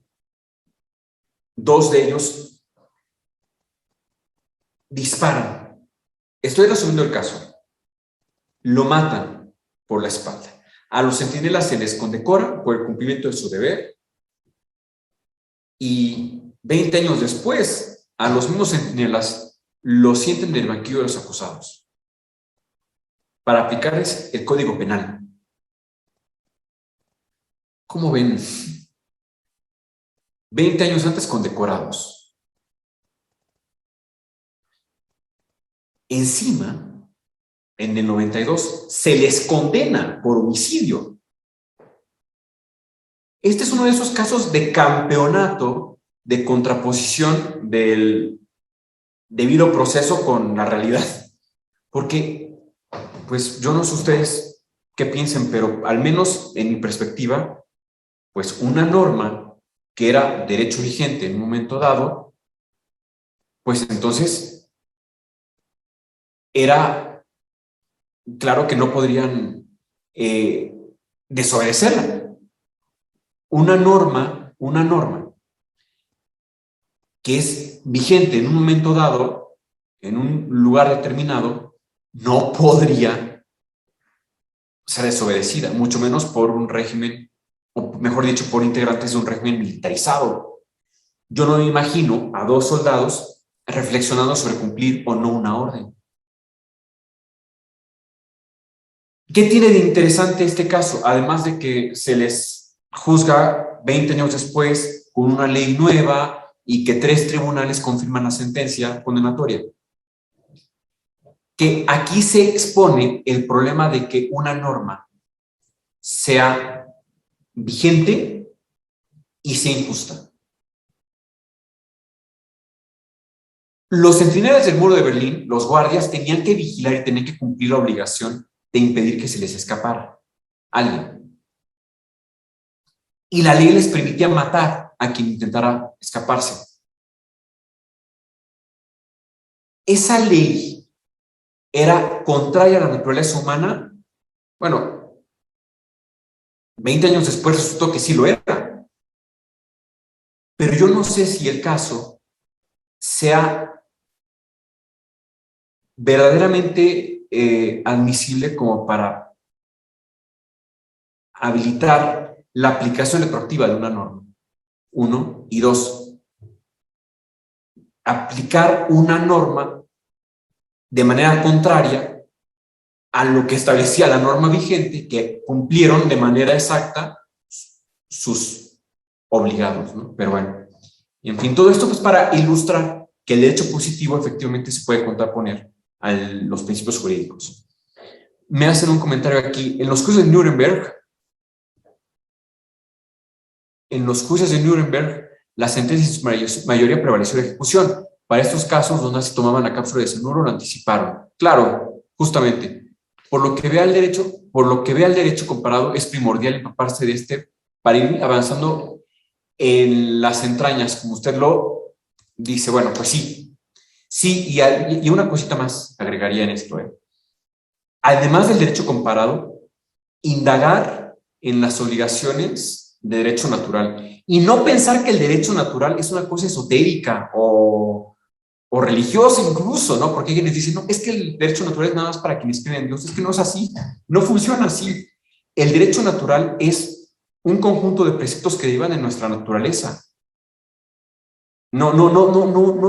dos de ellos disparan. Estoy resumiendo el caso. Lo matan por la espalda. A los centinelas se les condecora por el cumplimiento de su deber y 20 años después, a los mismos centinelas los sienten del banquillo de los acusados para aplicarles el Código Penal. ¿Cómo ven? 20 años antes condecorados. Encima, en el 92, se les condena por homicidio. Este es uno de esos casos de campeonato de contraposición del debido proceso con la realidad. Porque, pues yo no sé ustedes qué piensen, pero al menos en mi perspectiva, pues una norma que era derecho vigente en un momento dado, pues entonces era claro que no podrían desobedecerla. Una norma que es vigente en un momento dado, en un lugar determinado, no podría ser desobedecida, mucho menos por un régimen, o mejor dicho, por integrantes de un régimen militarizado. Yo no me imagino a dos soldados reflexionando sobre cumplir o no una orden. ¿Qué tiene de interesante este caso? Además de que se les juzga 20 años después con una ley nueva y que 3 tribunales confirman la sentencia condenatoria. Que aquí se expone el problema de que una norma sea vigente y sea injusta. Los centinelas del muro de Berlín, los guardias, tenían que vigilar y tenían que cumplir la obligación de impedir que se les escapara alguien. Y la ley les permitía matar a quien intentara escaparse. Esa ley era contraria a la naturaleza humana. Bueno, 20 años después resultó que sí lo era. Pero yo no sé si el caso sea verdaderamente admisible como para habilitar la aplicación retroactiva de una norma. 1, y 2, aplicar una norma de manera contraria a lo que establecía la norma vigente, que cumplieron de manera exacta sus obligados, ¿no? Pero bueno, en fin, todo esto pues para ilustrar que el derecho positivo efectivamente se puede contraponer a los principios jurídicos. Me hacen un comentario aquí. En los juicios de Nuremberg, la sentencia en su mayoría prevaleció la ejecución. Para estos casos, los nazis tomaban la cápsula de cianuro, lo anticiparon. Claro, justamente, por lo que ve al derecho comparado, es primordial empaparse de este para ir avanzando en las entrañas, como usted lo dice. Bueno, pues sí, y una cosita más agregaría en esto. Además del derecho comparado, indagar en las obligaciones de derecho natural y no pensar que el derecho natural es una cosa esotérica o religiosa incluso, ¿no? Porque hay quienes dicen, no, es que el derecho natural es nada más para quienes creen en Dios. Es que no es así, no funciona así. El derecho natural es un conjunto de preceptos que derivan de nuestra naturaleza. No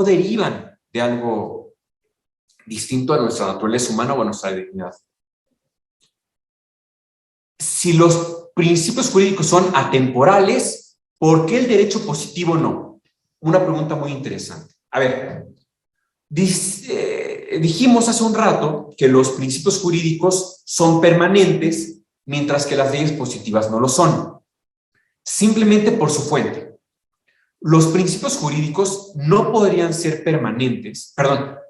derivan de algo distinto a nuestra naturaleza humana o a nuestra dignidad. Si los principios jurídicos son atemporales, ¿por qué el derecho positivo no? Una pregunta muy interesante. A ver, dijimos hace un rato que los principios jurídicos son permanentes, mientras que las leyes positivas no lo son. Simplemente por su fuente. Los principios jurídicos no podrían ser permanentes,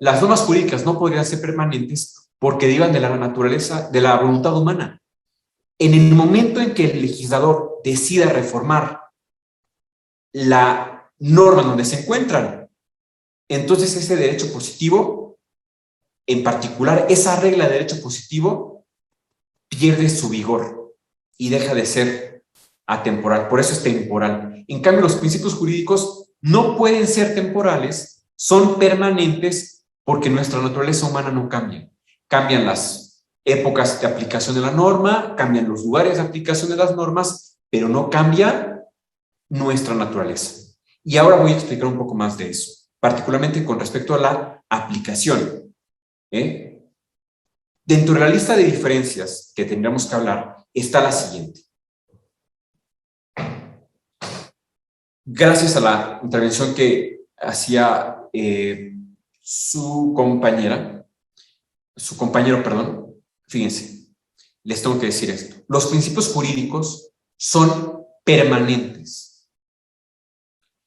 las normas jurídicas no podrían ser permanentes porque derivan de la naturaleza, de la voluntad humana. En el momento en que el legislador decida reformar la norma donde se encuentran, entonces ese derecho positivo, en particular esa regla de derecho positivo, pierde su vigor y deja de ser atemporal. Por eso es temporal. En cambio, los principios jurídicos no pueden ser temporales, son permanentes porque nuestra naturaleza humana no cambia. Cambian las épocas de aplicación de la norma, cambian los lugares de aplicación de las normas, pero no cambia nuestra naturaleza. Y ahora voy a explicar un poco más de eso, particularmente con respecto a la aplicación. Dentro de la lista de diferencias que tendríamos que hablar está la siguiente. Gracias a la intervención que hacía su compañero, fíjense, les tengo que decir esto. Los principios jurídicos son permanentes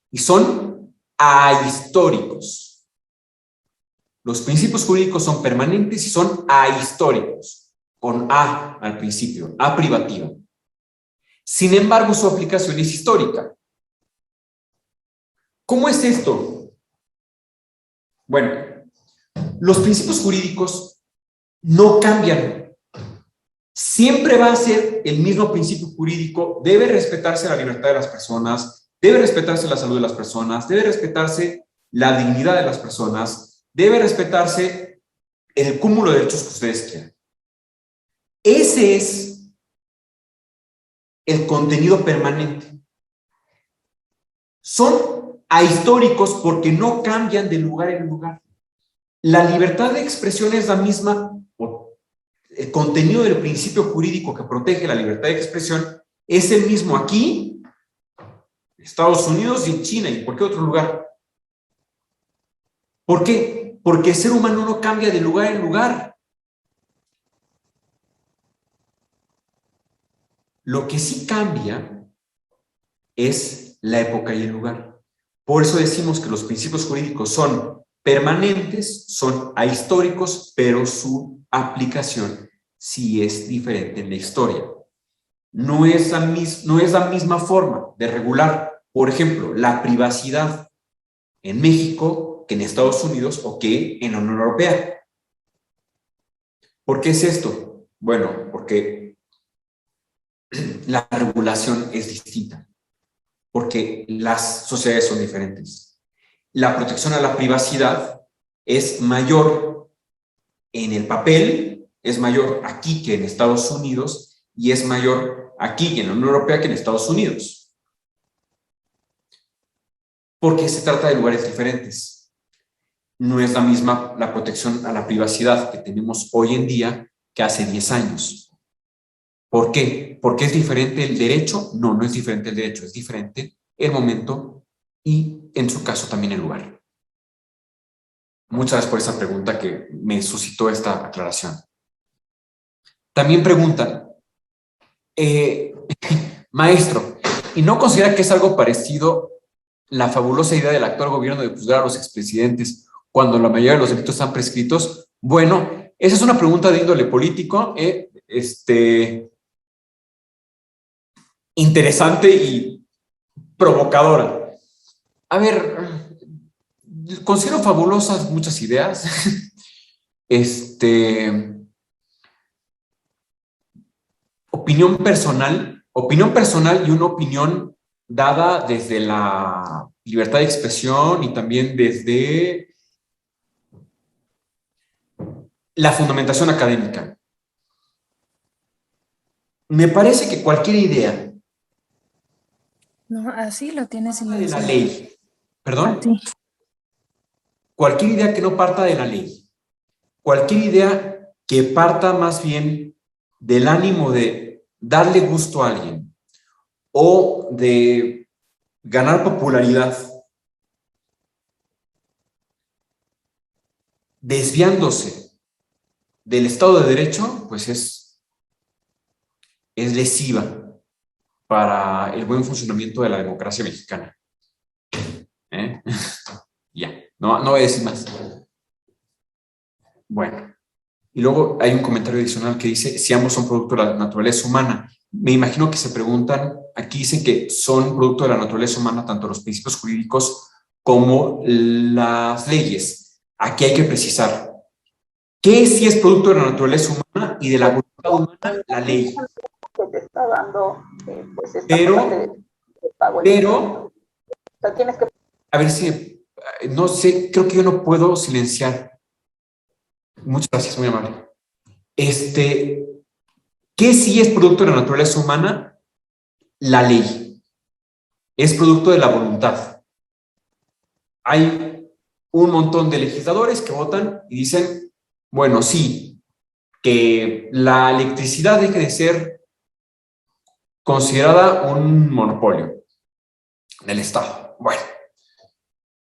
y son ahistóricos. Los principios jurídicos son permanentes y son ahistóricos, con A al principio, A privativa. Sin embargo, su aplicación es histórica. ¿Cómo es esto? Bueno, los principios jurídicos no cambian. Siempre va a ser el mismo principio jurídico. Debe respetarse la libertad de las personas, debe respetarse la salud de las personas, debe respetarse la dignidad de las personas, debe respetarse el cúmulo de derechos que ustedes quieran. Ese es el contenido permanente. Son ahistóricos porque no cambian de lugar en lugar. La libertad de expresión es la misma, el contenido del principio jurídico que protege la libertad de expresión es el mismo aquí, en Estados Unidos y en China y en cualquier otro lugar. ¿Por qué? Porque el ser humano no cambia de lugar en lugar. Lo que sí cambia es la época y el lugar. Por eso decimos que los principios jurídicos son permanentes, son ahistóricos, pero su aplicación sí es diferente en la historia. No es la misma forma de regular, por ejemplo, la privacidad en México que en Estados Unidos o que en la Unión Europea. ¿Por qué es esto? Bueno, porque la regulación es distinta. Porque las sociedades son diferentes. La protección a la privacidad es mayor en el papel es mayor aquí que en Estados Unidos y es mayor aquí en la Unión Europea que en Estados Unidos. Porque se trata de lugares diferentes. No es la misma la protección a la privacidad que tenemos hoy en día que hace 10 años. ¿Por qué? ¿Porque es diferente el derecho? No, no es diferente el derecho, es diferente el momento y, en su caso, también el lugar. Muchas gracias por esa pregunta que me suscitó esta aclaración. También preguntan, maestro, ¿y no considera que es algo parecido la fabulosa idea del actual gobierno de juzgar a los expresidentes cuando la mayoría de los delitos están prescritos? Bueno, esa es una pregunta de índole político, interesante y provocadora. A ver, considero fabulosas muchas ideas. Opinión personal y una opinión dada desde la libertad de expresión y también desde la fundamentación académica. Me parece que cualquier idea No, así lo tienes de la ley, perdón, Sí. cualquier idea que no parta de la ley, cualquier idea que parta más bien del ánimo de darle gusto a alguien o de ganar popularidad, desviándose del Estado de Derecho, pues es lesiva para el buen funcionamiento de la democracia mexicana. Ya, no voy a decir más. Bueno, y luego hay un comentario adicional que dice, si ambos son producto de la naturaleza humana. Me imagino que se preguntan, aquí dicen que son producto de la naturaleza humana tanto los principios jurídicos como las leyes. Aquí hay que precisar, ¿qué sí es producto de la naturaleza humana y de la voluntad humana? La ley. Que te está dando, pues, esta pero, o sea, tienes que... A ver si, no sé, creo que yo no puedo silenciar. Muchas gracias, muy amable. ¿Qué sí es producto de la naturaleza humana? La ley. Es producto de la voluntad. Hay un montón de legisladores que votan y dicen, bueno, sí, que la electricidad deje de ser considerada un monopolio del Estado. Bueno.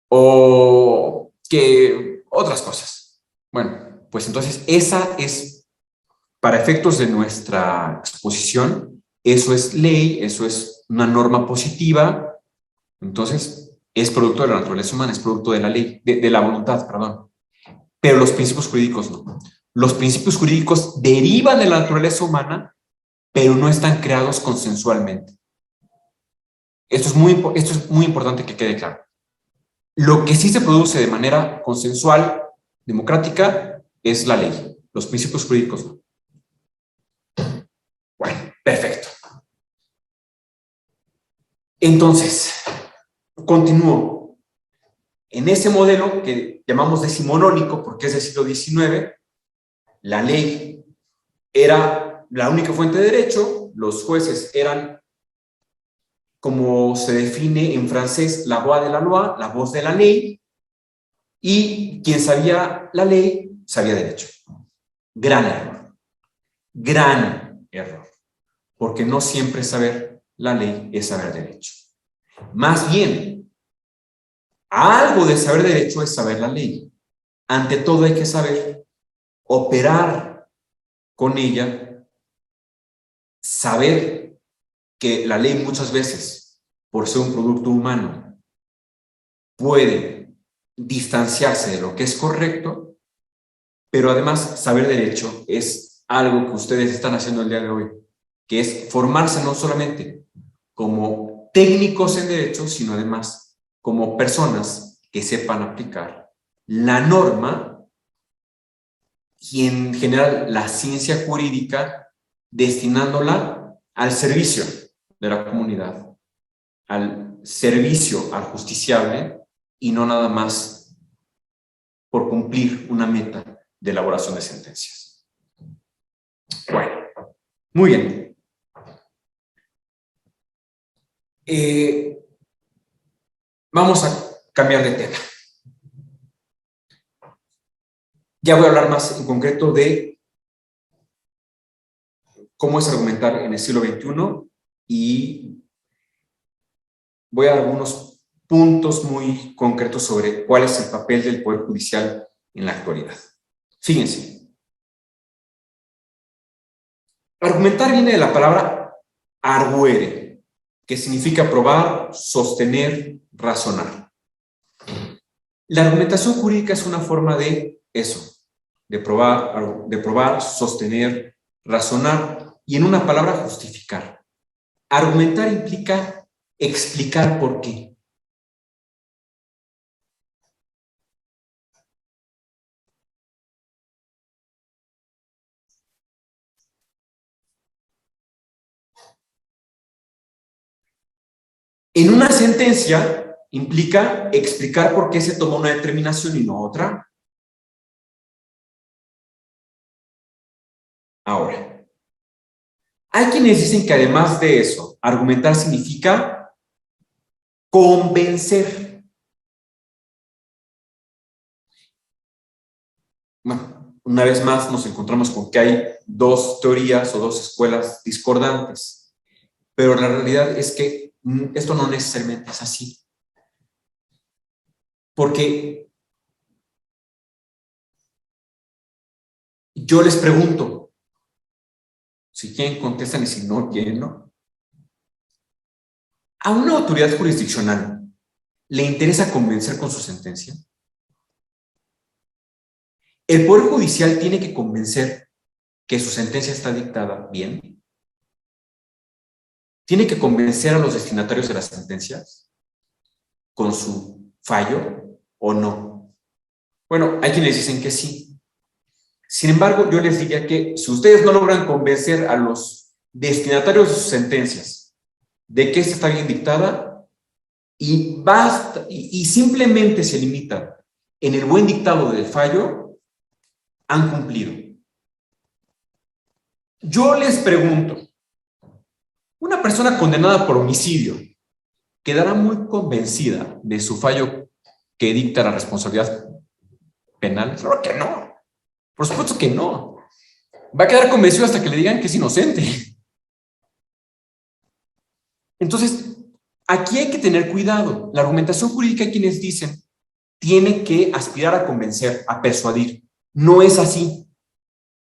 O que otras cosas. Bueno, pues entonces esa es, para efectos de nuestra exposición, eso es ley, eso es una norma positiva, entonces es producto de la naturaleza humana, es producto de la ley, de la voluntad, perdón. Pero los principios jurídicos no. Los principios jurídicos derivan de la naturaleza humana, pero no están creados consensualmente. Esto es muy importante que quede claro. Lo que sí se produce de manera consensual, democrática, es la ley. Los principios jurídicos no. Bueno, perfecto. Entonces, continúo. En ese modelo que llamamos decimonónico, porque es del siglo XIX, la ley era la única fuente de derecho, los jueces eran, como se define en francés, la voix de la loi, la voz de la ley, y quien sabía la ley, sabía derecho. Gran error. Gran error. Porque no siempre saber la ley es saber derecho. Más bien, algo de saber derecho es saber la ley. Ante todo hay que saber operar con ella, saber que la ley muchas veces, por ser un producto humano, puede distanciarse de lo que es correcto, pero además saber derecho es algo que ustedes están haciendo el día de hoy, que es formarse no solamente como técnicos en derecho, sino además como personas que sepan aplicar la norma y en general la ciencia jurídica, destinándola al servicio de la comunidad, al servicio al justiciable y no nada más por cumplir una meta de elaboración de sentencias. Bueno, muy bien. Vamos a cambiar de tema. Ya voy a hablar más en concreto de cómo es argumentar en el siglo XXI y voy a dar algunos puntos muy concretos sobre cuál es el papel del Poder Judicial en la actualidad. Fíjense. Argumentar viene de la palabra arguere, que significa probar, sostener, razonar. La argumentación jurídica es una forma de eso, de probar, sostener, razonar y en una palabra justificar. Argumentar implica explicar por qué. En una sentencia implica explicar por qué se tomó una determinación y no otra. Ahora, hay quienes dicen que además de eso, argumentar significa convencer. Bueno, una vez más nos encontramos con que hay dos teorías o dos escuelas discordantes, pero la realidad es que esto no necesariamente es así. Porque yo les pregunto, si quieren contestan y si no quieren, no. ¿A una autoridad jurisdiccional le interesa convencer con su sentencia? ¿El Poder Judicial tiene que convencer que su sentencia está dictada bien? ¿Tiene que convencer a los destinatarios de las sentencias con su fallo o no? Bueno, hay quienes dicen que sí. Sin embargo, yo les diría que si ustedes no logran convencer a los destinatarios de sus sentencias de que esta está bien dictada y basta, y simplemente se limitan en el buen dictado del fallo, han cumplido. Yo les pregunto, una persona condenada por homicidio quedará muy convencida de su fallo que dicta la responsabilidad penal. Claro que no. Por supuesto que no. Va a quedar convencido hasta que le digan que es inocente. Entonces, aquí hay que tener cuidado. La argumentación jurídica, hay quienes dicen, tiene que aspirar a convencer, a persuadir. No es así.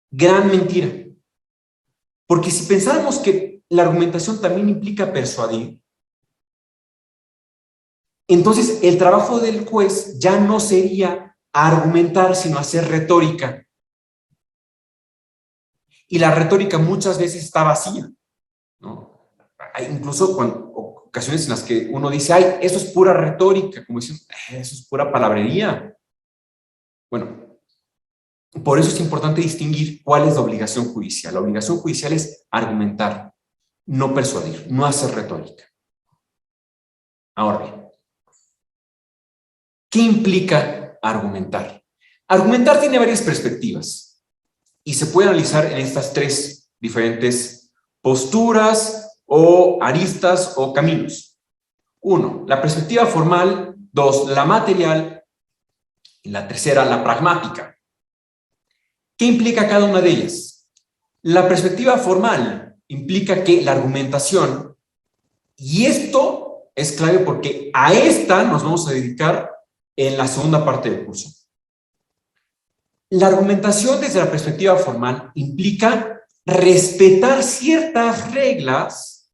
Gran mentira. Porque si pensáramos que la argumentación también implica persuadir, entonces el trabajo del juez ya no sería argumentar, sino hacer retórica. Y la retórica muchas veces está vacía, ¿no? Hay incluso ocasiones en las que uno dice, ay, eso es pura retórica, como dicen, eso es pura palabrería. Bueno, por eso es importante distinguir cuál es la obligación judicial. La obligación judicial es argumentar, no persuadir, no hacer retórica. Ahora bien, ¿qué implica argumentar? Argumentar tiene varias perspectivas y se puede analizar en estas tres diferentes posturas o aristas o caminos. 1, la perspectiva formal. 2, la material. Y la tercera, la pragmática. ¿Qué implica cada una de ellas? La perspectiva formal implica que la argumentación, y esto es clave porque a esta nos vamos a dedicar en la segunda parte del curso. La argumentación desde la perspectiva formal implica respetar ciertas reglas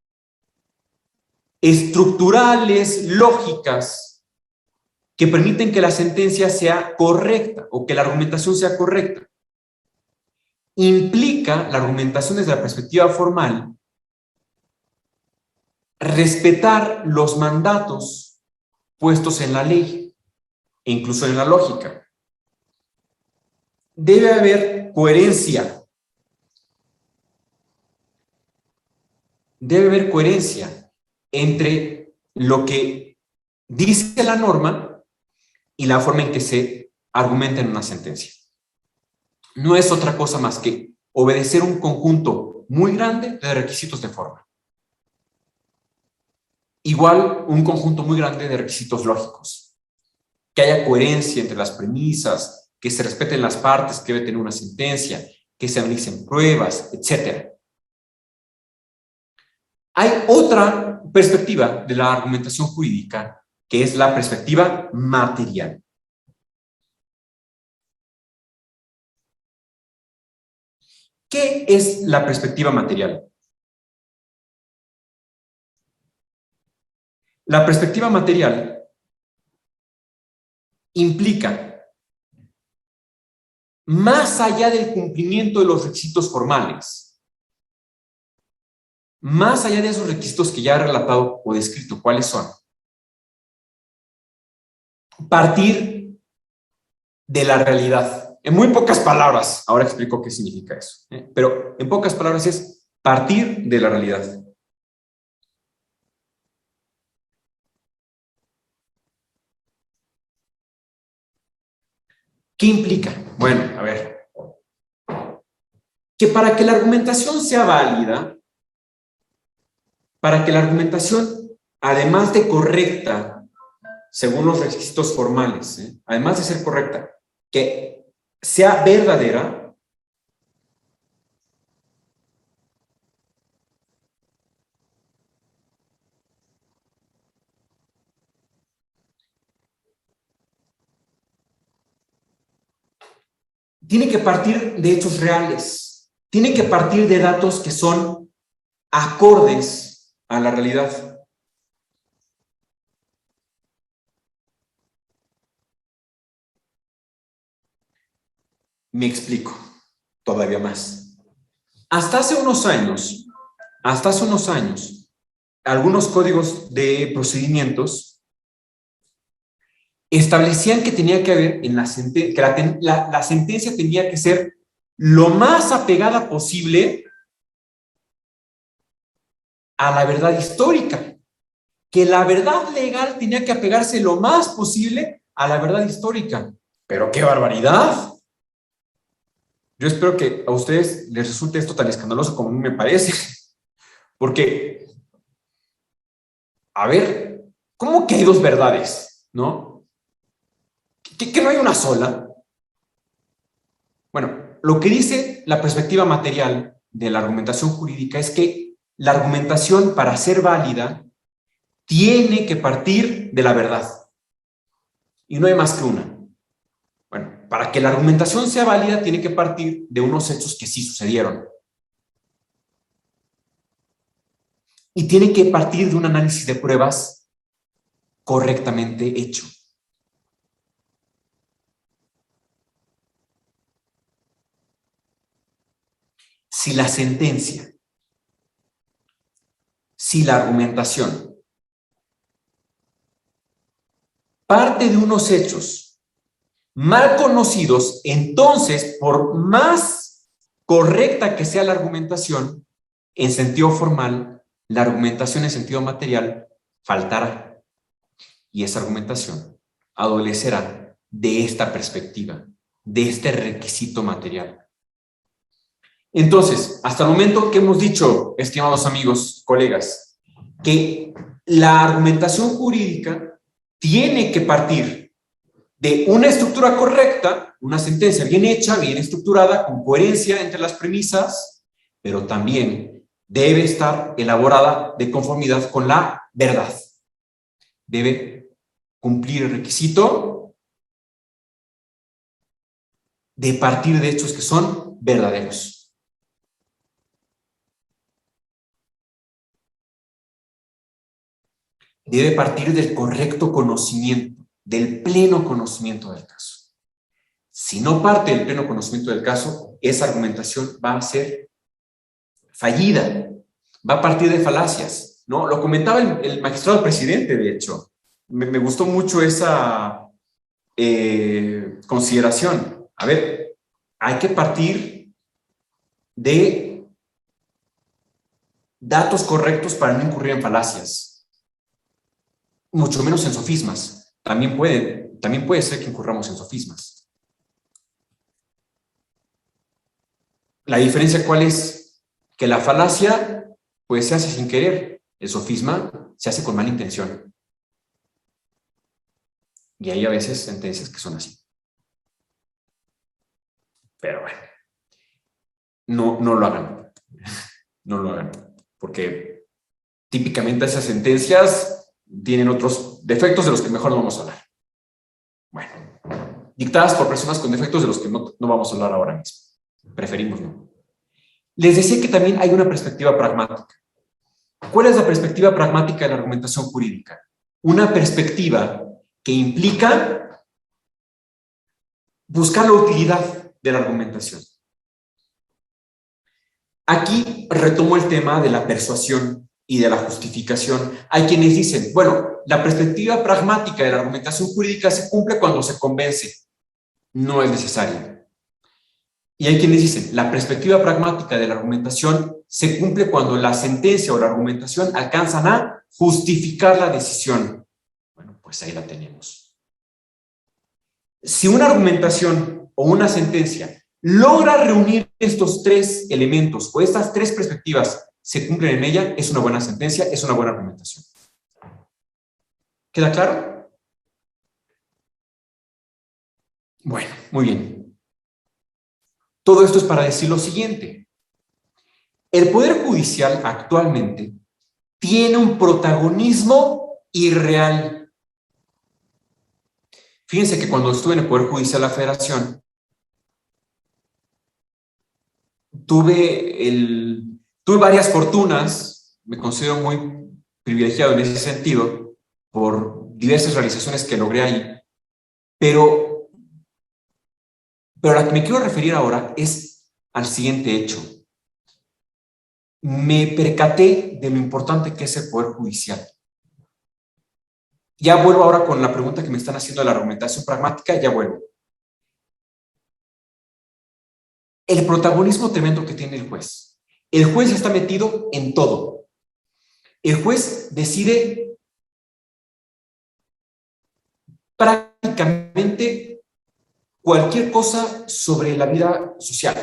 estructurales, lógicas, que permiten que la sentencia sea correcta o que la argumentación sea correcta. Implica la argumentación desde la perspectiva formal respetar los mandatos puestos en la ley e incluso en la lógica. Debe haber coherencia. Debe haber coherencia entre lo que dice la norma y la forma en que se argumenta en una sentencia. no es otra cosa más que obedecer un conjunto muy grande de requisitos de forma. Igual un conjunto muy grande de requisitos lógicos. Que haya coherencia entre las premisas, que se respeten las partes que debe tener una sentencia, que se analicen pruebas, etc. Hay otra perspectiva de la argumentación jurídica, que es la perspectiva material. ¿Qué es la perspectiva material? La perspectiva material implica, más allá del cumplimiento de los requisitos formales, más allá de esos requisitos que ya he relatado o descrito, ¿cuáles son? Partir de la realidad. En muy pocas palabras, ahora explico qué significa eso, pero en pocas palabras es partir de la realidad. ¿Qué implica? Bueno, a ver. Que para que la argumentación sea válida, para que la argumentación, además de correcta, según los requisitos formales, además de ser correcta, que sea verdadera, tiene que partir de hechos reales, tiene que partir de datos que son acordes a la realidad. Me explico todavía más. Hasta hace unos años, algunos códigos de procedimientos establecían que tenía que haber en la sentencia tenía que ser lo más apegada posible a la verdad histórica, que la verdad legal tenía que apegarse lo más posible a la verdad histórica. ¡Pero qué barbaridad! Yo espero que a ustedes les resulte esto tan escandaloso como a mí me parece, porque, a ver, ¿cómo que hay dos verdades, no? ¿Que no hay una sola? Bueno, lo que dice la perspectiva material de la argumentación jurídica es que la argumentación, para ser válida, tiene que partir de la verdad. Y no hay más que una. Bueno, para que la argumentación sea válida, tiene que partir de unos hechos que sí sucedieron. Y tiene que partir de un análisis de pruebas correctamente hecho. Si la sentencia, si la argumentación parte de unos hechos mal conocidos, entonces, por más correcta que sea la argumentación, en sentido formal, la argumentación en sentido material faltará. Y esa argumentación adolecerá de esta perspectiva, de este requisito material. Entonces, hasta el momento que hemos dicho, estimados amigos, colegas, que la argumentación jurídica tiene que partir de una estructura correcta, una sentencia bien hecha, bien estructurada, con coherencia entre las premisas, pero también debe estar elaborada de conformidad con la verdad. Debe cumplir el requisito de partir de hechos que son verdaderos. Debe partir del correcto conocimiento, del pleno conocimiento del caso. Si no parte del pleno conocimiento del caso, esa argumentación va a ser fallida, va a partir de falacias, ¿no? Lo comentaba el magistrado presidente, de hecho. Me gustó mucho esa consideración. A ver, hay que partir de datos correctos para no incurrir en falacias. Mucho menos en sofismas. También puede ser que incurramos en sofismas. La diferencia, ¿cuál es? Que la falacia, pues, se hace sin querer. El sofisma se hace con mala intención. Y hay a veces sentencias que son así. Pero bueno, no lo hagan. No lo hagan. Porque típicamente esas sentencias tienen otros defectos de los que mejor no vamos a hablar. Bueno, dictadas por personas con defectos de los que no vamos a hablar ahora mismo. Preferimos no. Les decía que también hay una perspectiva pragmática. ¿Cuál es la perspectiva pragmática de la argumentación jurídica? Una perspectiva que implica buscar la utilidad de la argumentación. Aquí retomo el tema de la persuasión y de la justificación. Hay quienes dicen, bueno, la perspectiva pragmática de la argumentación jurídica se cumple cuando se convence. No es necesario. Y hay quienes dicen, la perspectiva pragmática de la argumentación se cumple cuando la sentencia o la argumentación alcanzan a justificar la decisión. Bueno, pues ahí la tenemos. Si una argumentación o una sentencia logra reunir estos tres elementos o estas tres perspectivas, se cumplen en ella, es una buena sentencia, es una buena argumentación. ¿Queda claro? Bueno, muy bien. Todo esto es para decir lo siguiente. El Poder Judicial actualmente tiene un protagonismo irreal. Fíjense que cuando estuve en el Poder Judicial de la Federación, tuve varias fortunas, me considero muy privilegiado en ese sentido, por diversas realizaciones que logré ahí, pero a la que me quiero referir ahora es al siguiente hecho. Me percaté de lo importante que es el Poder Judicial. Ya vuelvo ahora con la pregunta que me están haciendo de la argumentación pragmática, ya vuelvo. El protagonismo tremendo que tiene el juez. El juez está metido en todo. El juez decide prácticamente cualquier cosa sobre la vida social.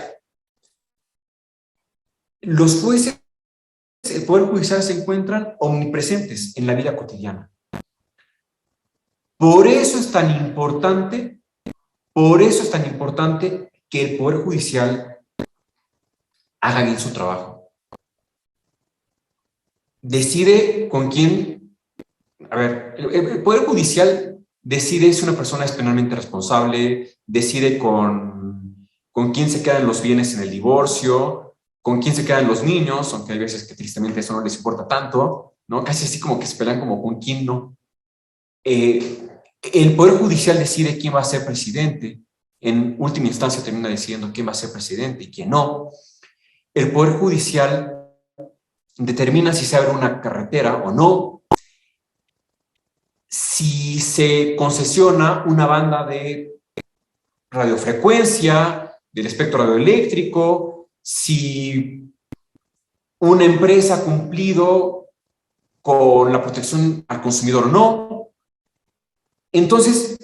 Los jueces, el Poder Judicial, se encuentran omnipresentes en la vida cotidiana. Por eso es tan importante que el Poder Judicial haga bien su trabajo. Decide con quién. A ver, el Poder Judicial decide si una persona es penalmente responsable, decide con quién se quedan los bienes en el divorcio, con quién se quedan los niños, aunque hay veces que tristemente eso no les importa tanto, ¿no? Casi así como que se pelean como con quién no. El Poder Judicial decide quién va a ser presidente. En última instancia termina decidiendo quién va a ser presidente y quién no. El Poder Judicial determina si se abre una carretera o no, si se concesiona una banda de radiofrecuencia, del espectro radioeléctrico, si una empresa ha cumplido con la protección al consumidor o no. Entonces,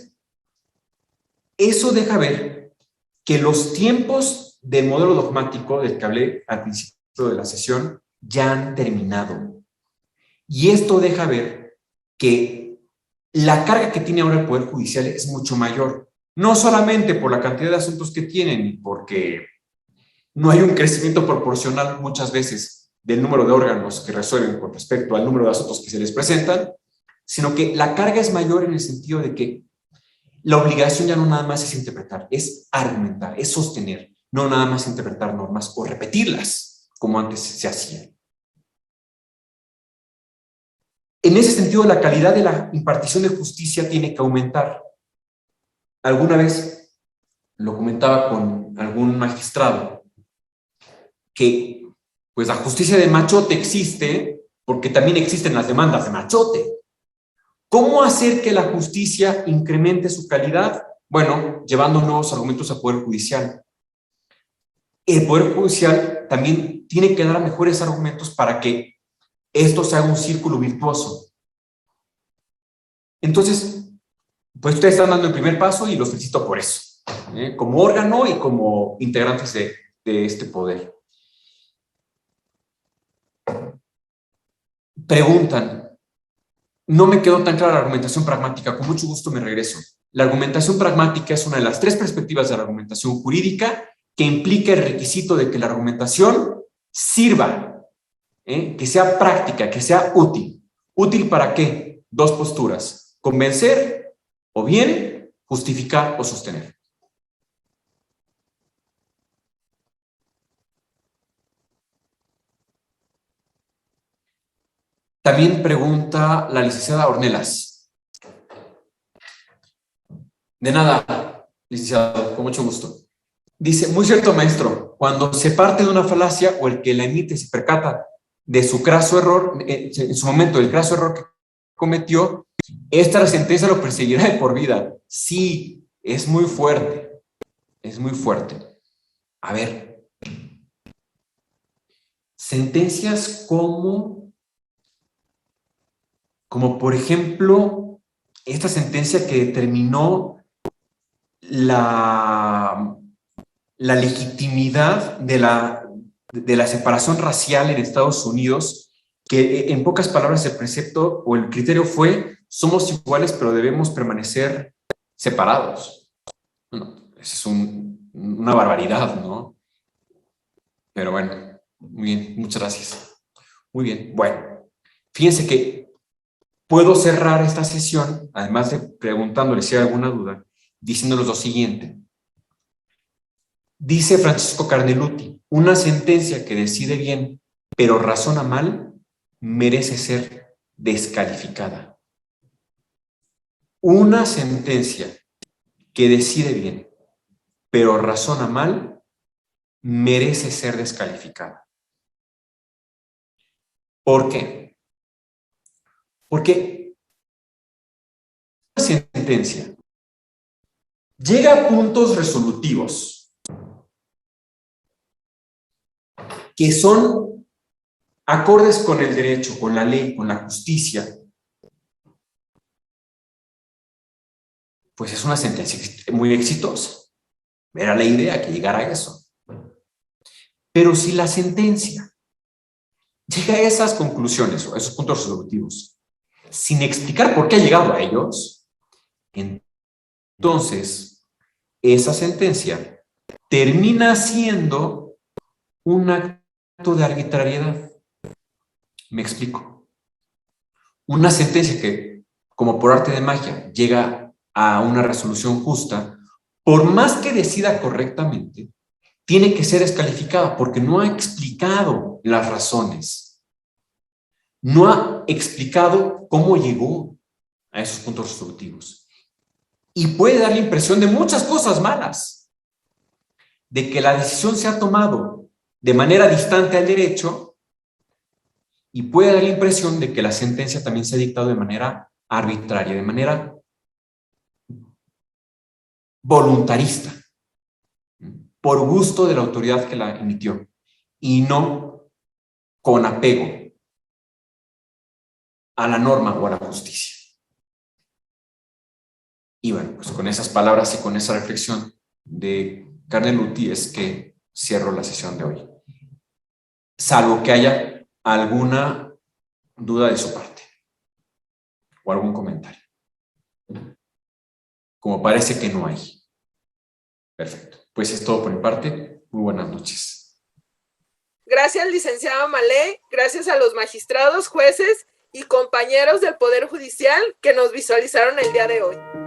eso deja ver que los tiempos del modelo dogmático del que hablé al principio de la sesión ya han terminado. Y esto deja ver que la carga que tiene ahora el Poder Judicial es mucho mayor. No solamente por la cantidad de asuntos que tienen y porque no hay un crecimiento proporcional muchas veces del número de órganos que resuelven con respecto al número de asuntos que se les presentan, sino que la carga es mayor en el sentido de que la obligación ya no nada más es interpretar, es argumentar, es sostener, no nada más interpretar normas o repetirlas, como antes se hacía. En ese sentido, la calidad de la impartición de justicia tiene que aumentar. Alguna vez lo comentaba con algún magistrado, que pues la justicia de machote existe porque también existen las demandas de machote. ¿Cómo hacer que la justicia incremente su calidad? Bueno, llevando nuevos argumentos al Poder Judicial. El Poder Judicial también tiene que dar mejores argumentos para que esto se haga un círculo virtuoso. Entonces, pues ustedes están dando el primer paso y los felicito por eso, como órgano y como integrantes de de este poder. Preguntan, no me quedó tan clara la argumentación pragmática, con mucho gusto me regreso. La argumentación pragmática es una de las 3 perspectivas de la argumentación jurídica que implica el requisito de que la argumentación sirva, que sea práctica, que sea útil. ¿Útil para qué? 2 posturas, convencer o bien justificar o sostener. También pregunta la licenciada Ornelas. De nada, licenciado, con mucho gusto. Dice, muy cierto, maestro, cuando se parte de una falacia o el que la emite se percata de su craso error, en su momento del craso error que cometió, esta sentencia lo perseguirá de por vida. Sí, es muy fuerte, es muy fuerte. A ver, sentencias como por ejemplo, esta sentencia que determinó la legitimidad de la separación racial en Estados Unidos, que en pocas palabras el precepto o el criterio fue, somos iguales pero debemos permanecer separados. Bueno, eso es una barbaridad, ¿no? Pero bueno, muy bien, muchas gracias. Muy bien, bueno, fíjense que puedo cerrar esta sesión, además de preguntándole si hay alguna duda, diciéndoles lo siguiente. Dice Francisco Carneluti, una sentencia que decide bien, pero razona mal, merece ser descalificada. Una sentencia que decide bien, pero razona mal, merece ser descalificada. ¿Por qué? Porque una sentencia llega a puntos resolutivos que son acordes con el derecho, con la ley, con la justicia, pues es una sentencia muy exitosa. Era la idea que llegara a eso. Pero si la sentencia llega a esas conclusiones o a esos puntos resolutivos sin explicar por qué ha llegado a ellos, entonces esa sentencia termina siendo un acto de arbitrariedad. Me explico. Una sentencia que, como por arte de magia, llega a una resolución justa, por más que decida correctamente, tiene que ser descalificada porque no ha explicado las razones. No ha explicado cómo llegó a esos puntos resolutivos. Y puede dar la impresión de muchas cosas malas. De que la decisión se ha tomado de manera distante al derecho y puede dar la impresión de que la sentencia también se ha dictado de manera arbitraria, de manera voluntarista, por gusto de la autoridad que la emitió y no con apego a la norma o a la justicia. Y bueno, pues con esas palabras y con esa reflexión de Carneluti es que cierro la sesión de hoy. Salvo que haya alguna duda de su parte o algún comentario. Como parece que no hay. Perfecto. Pues es todo por mi parte. Muy buenas noches. Gracias, licenciado Malé. Gracias a los magistrados, jueces y compañeros del Poder Judicial que nos visualizaron el día de hoy.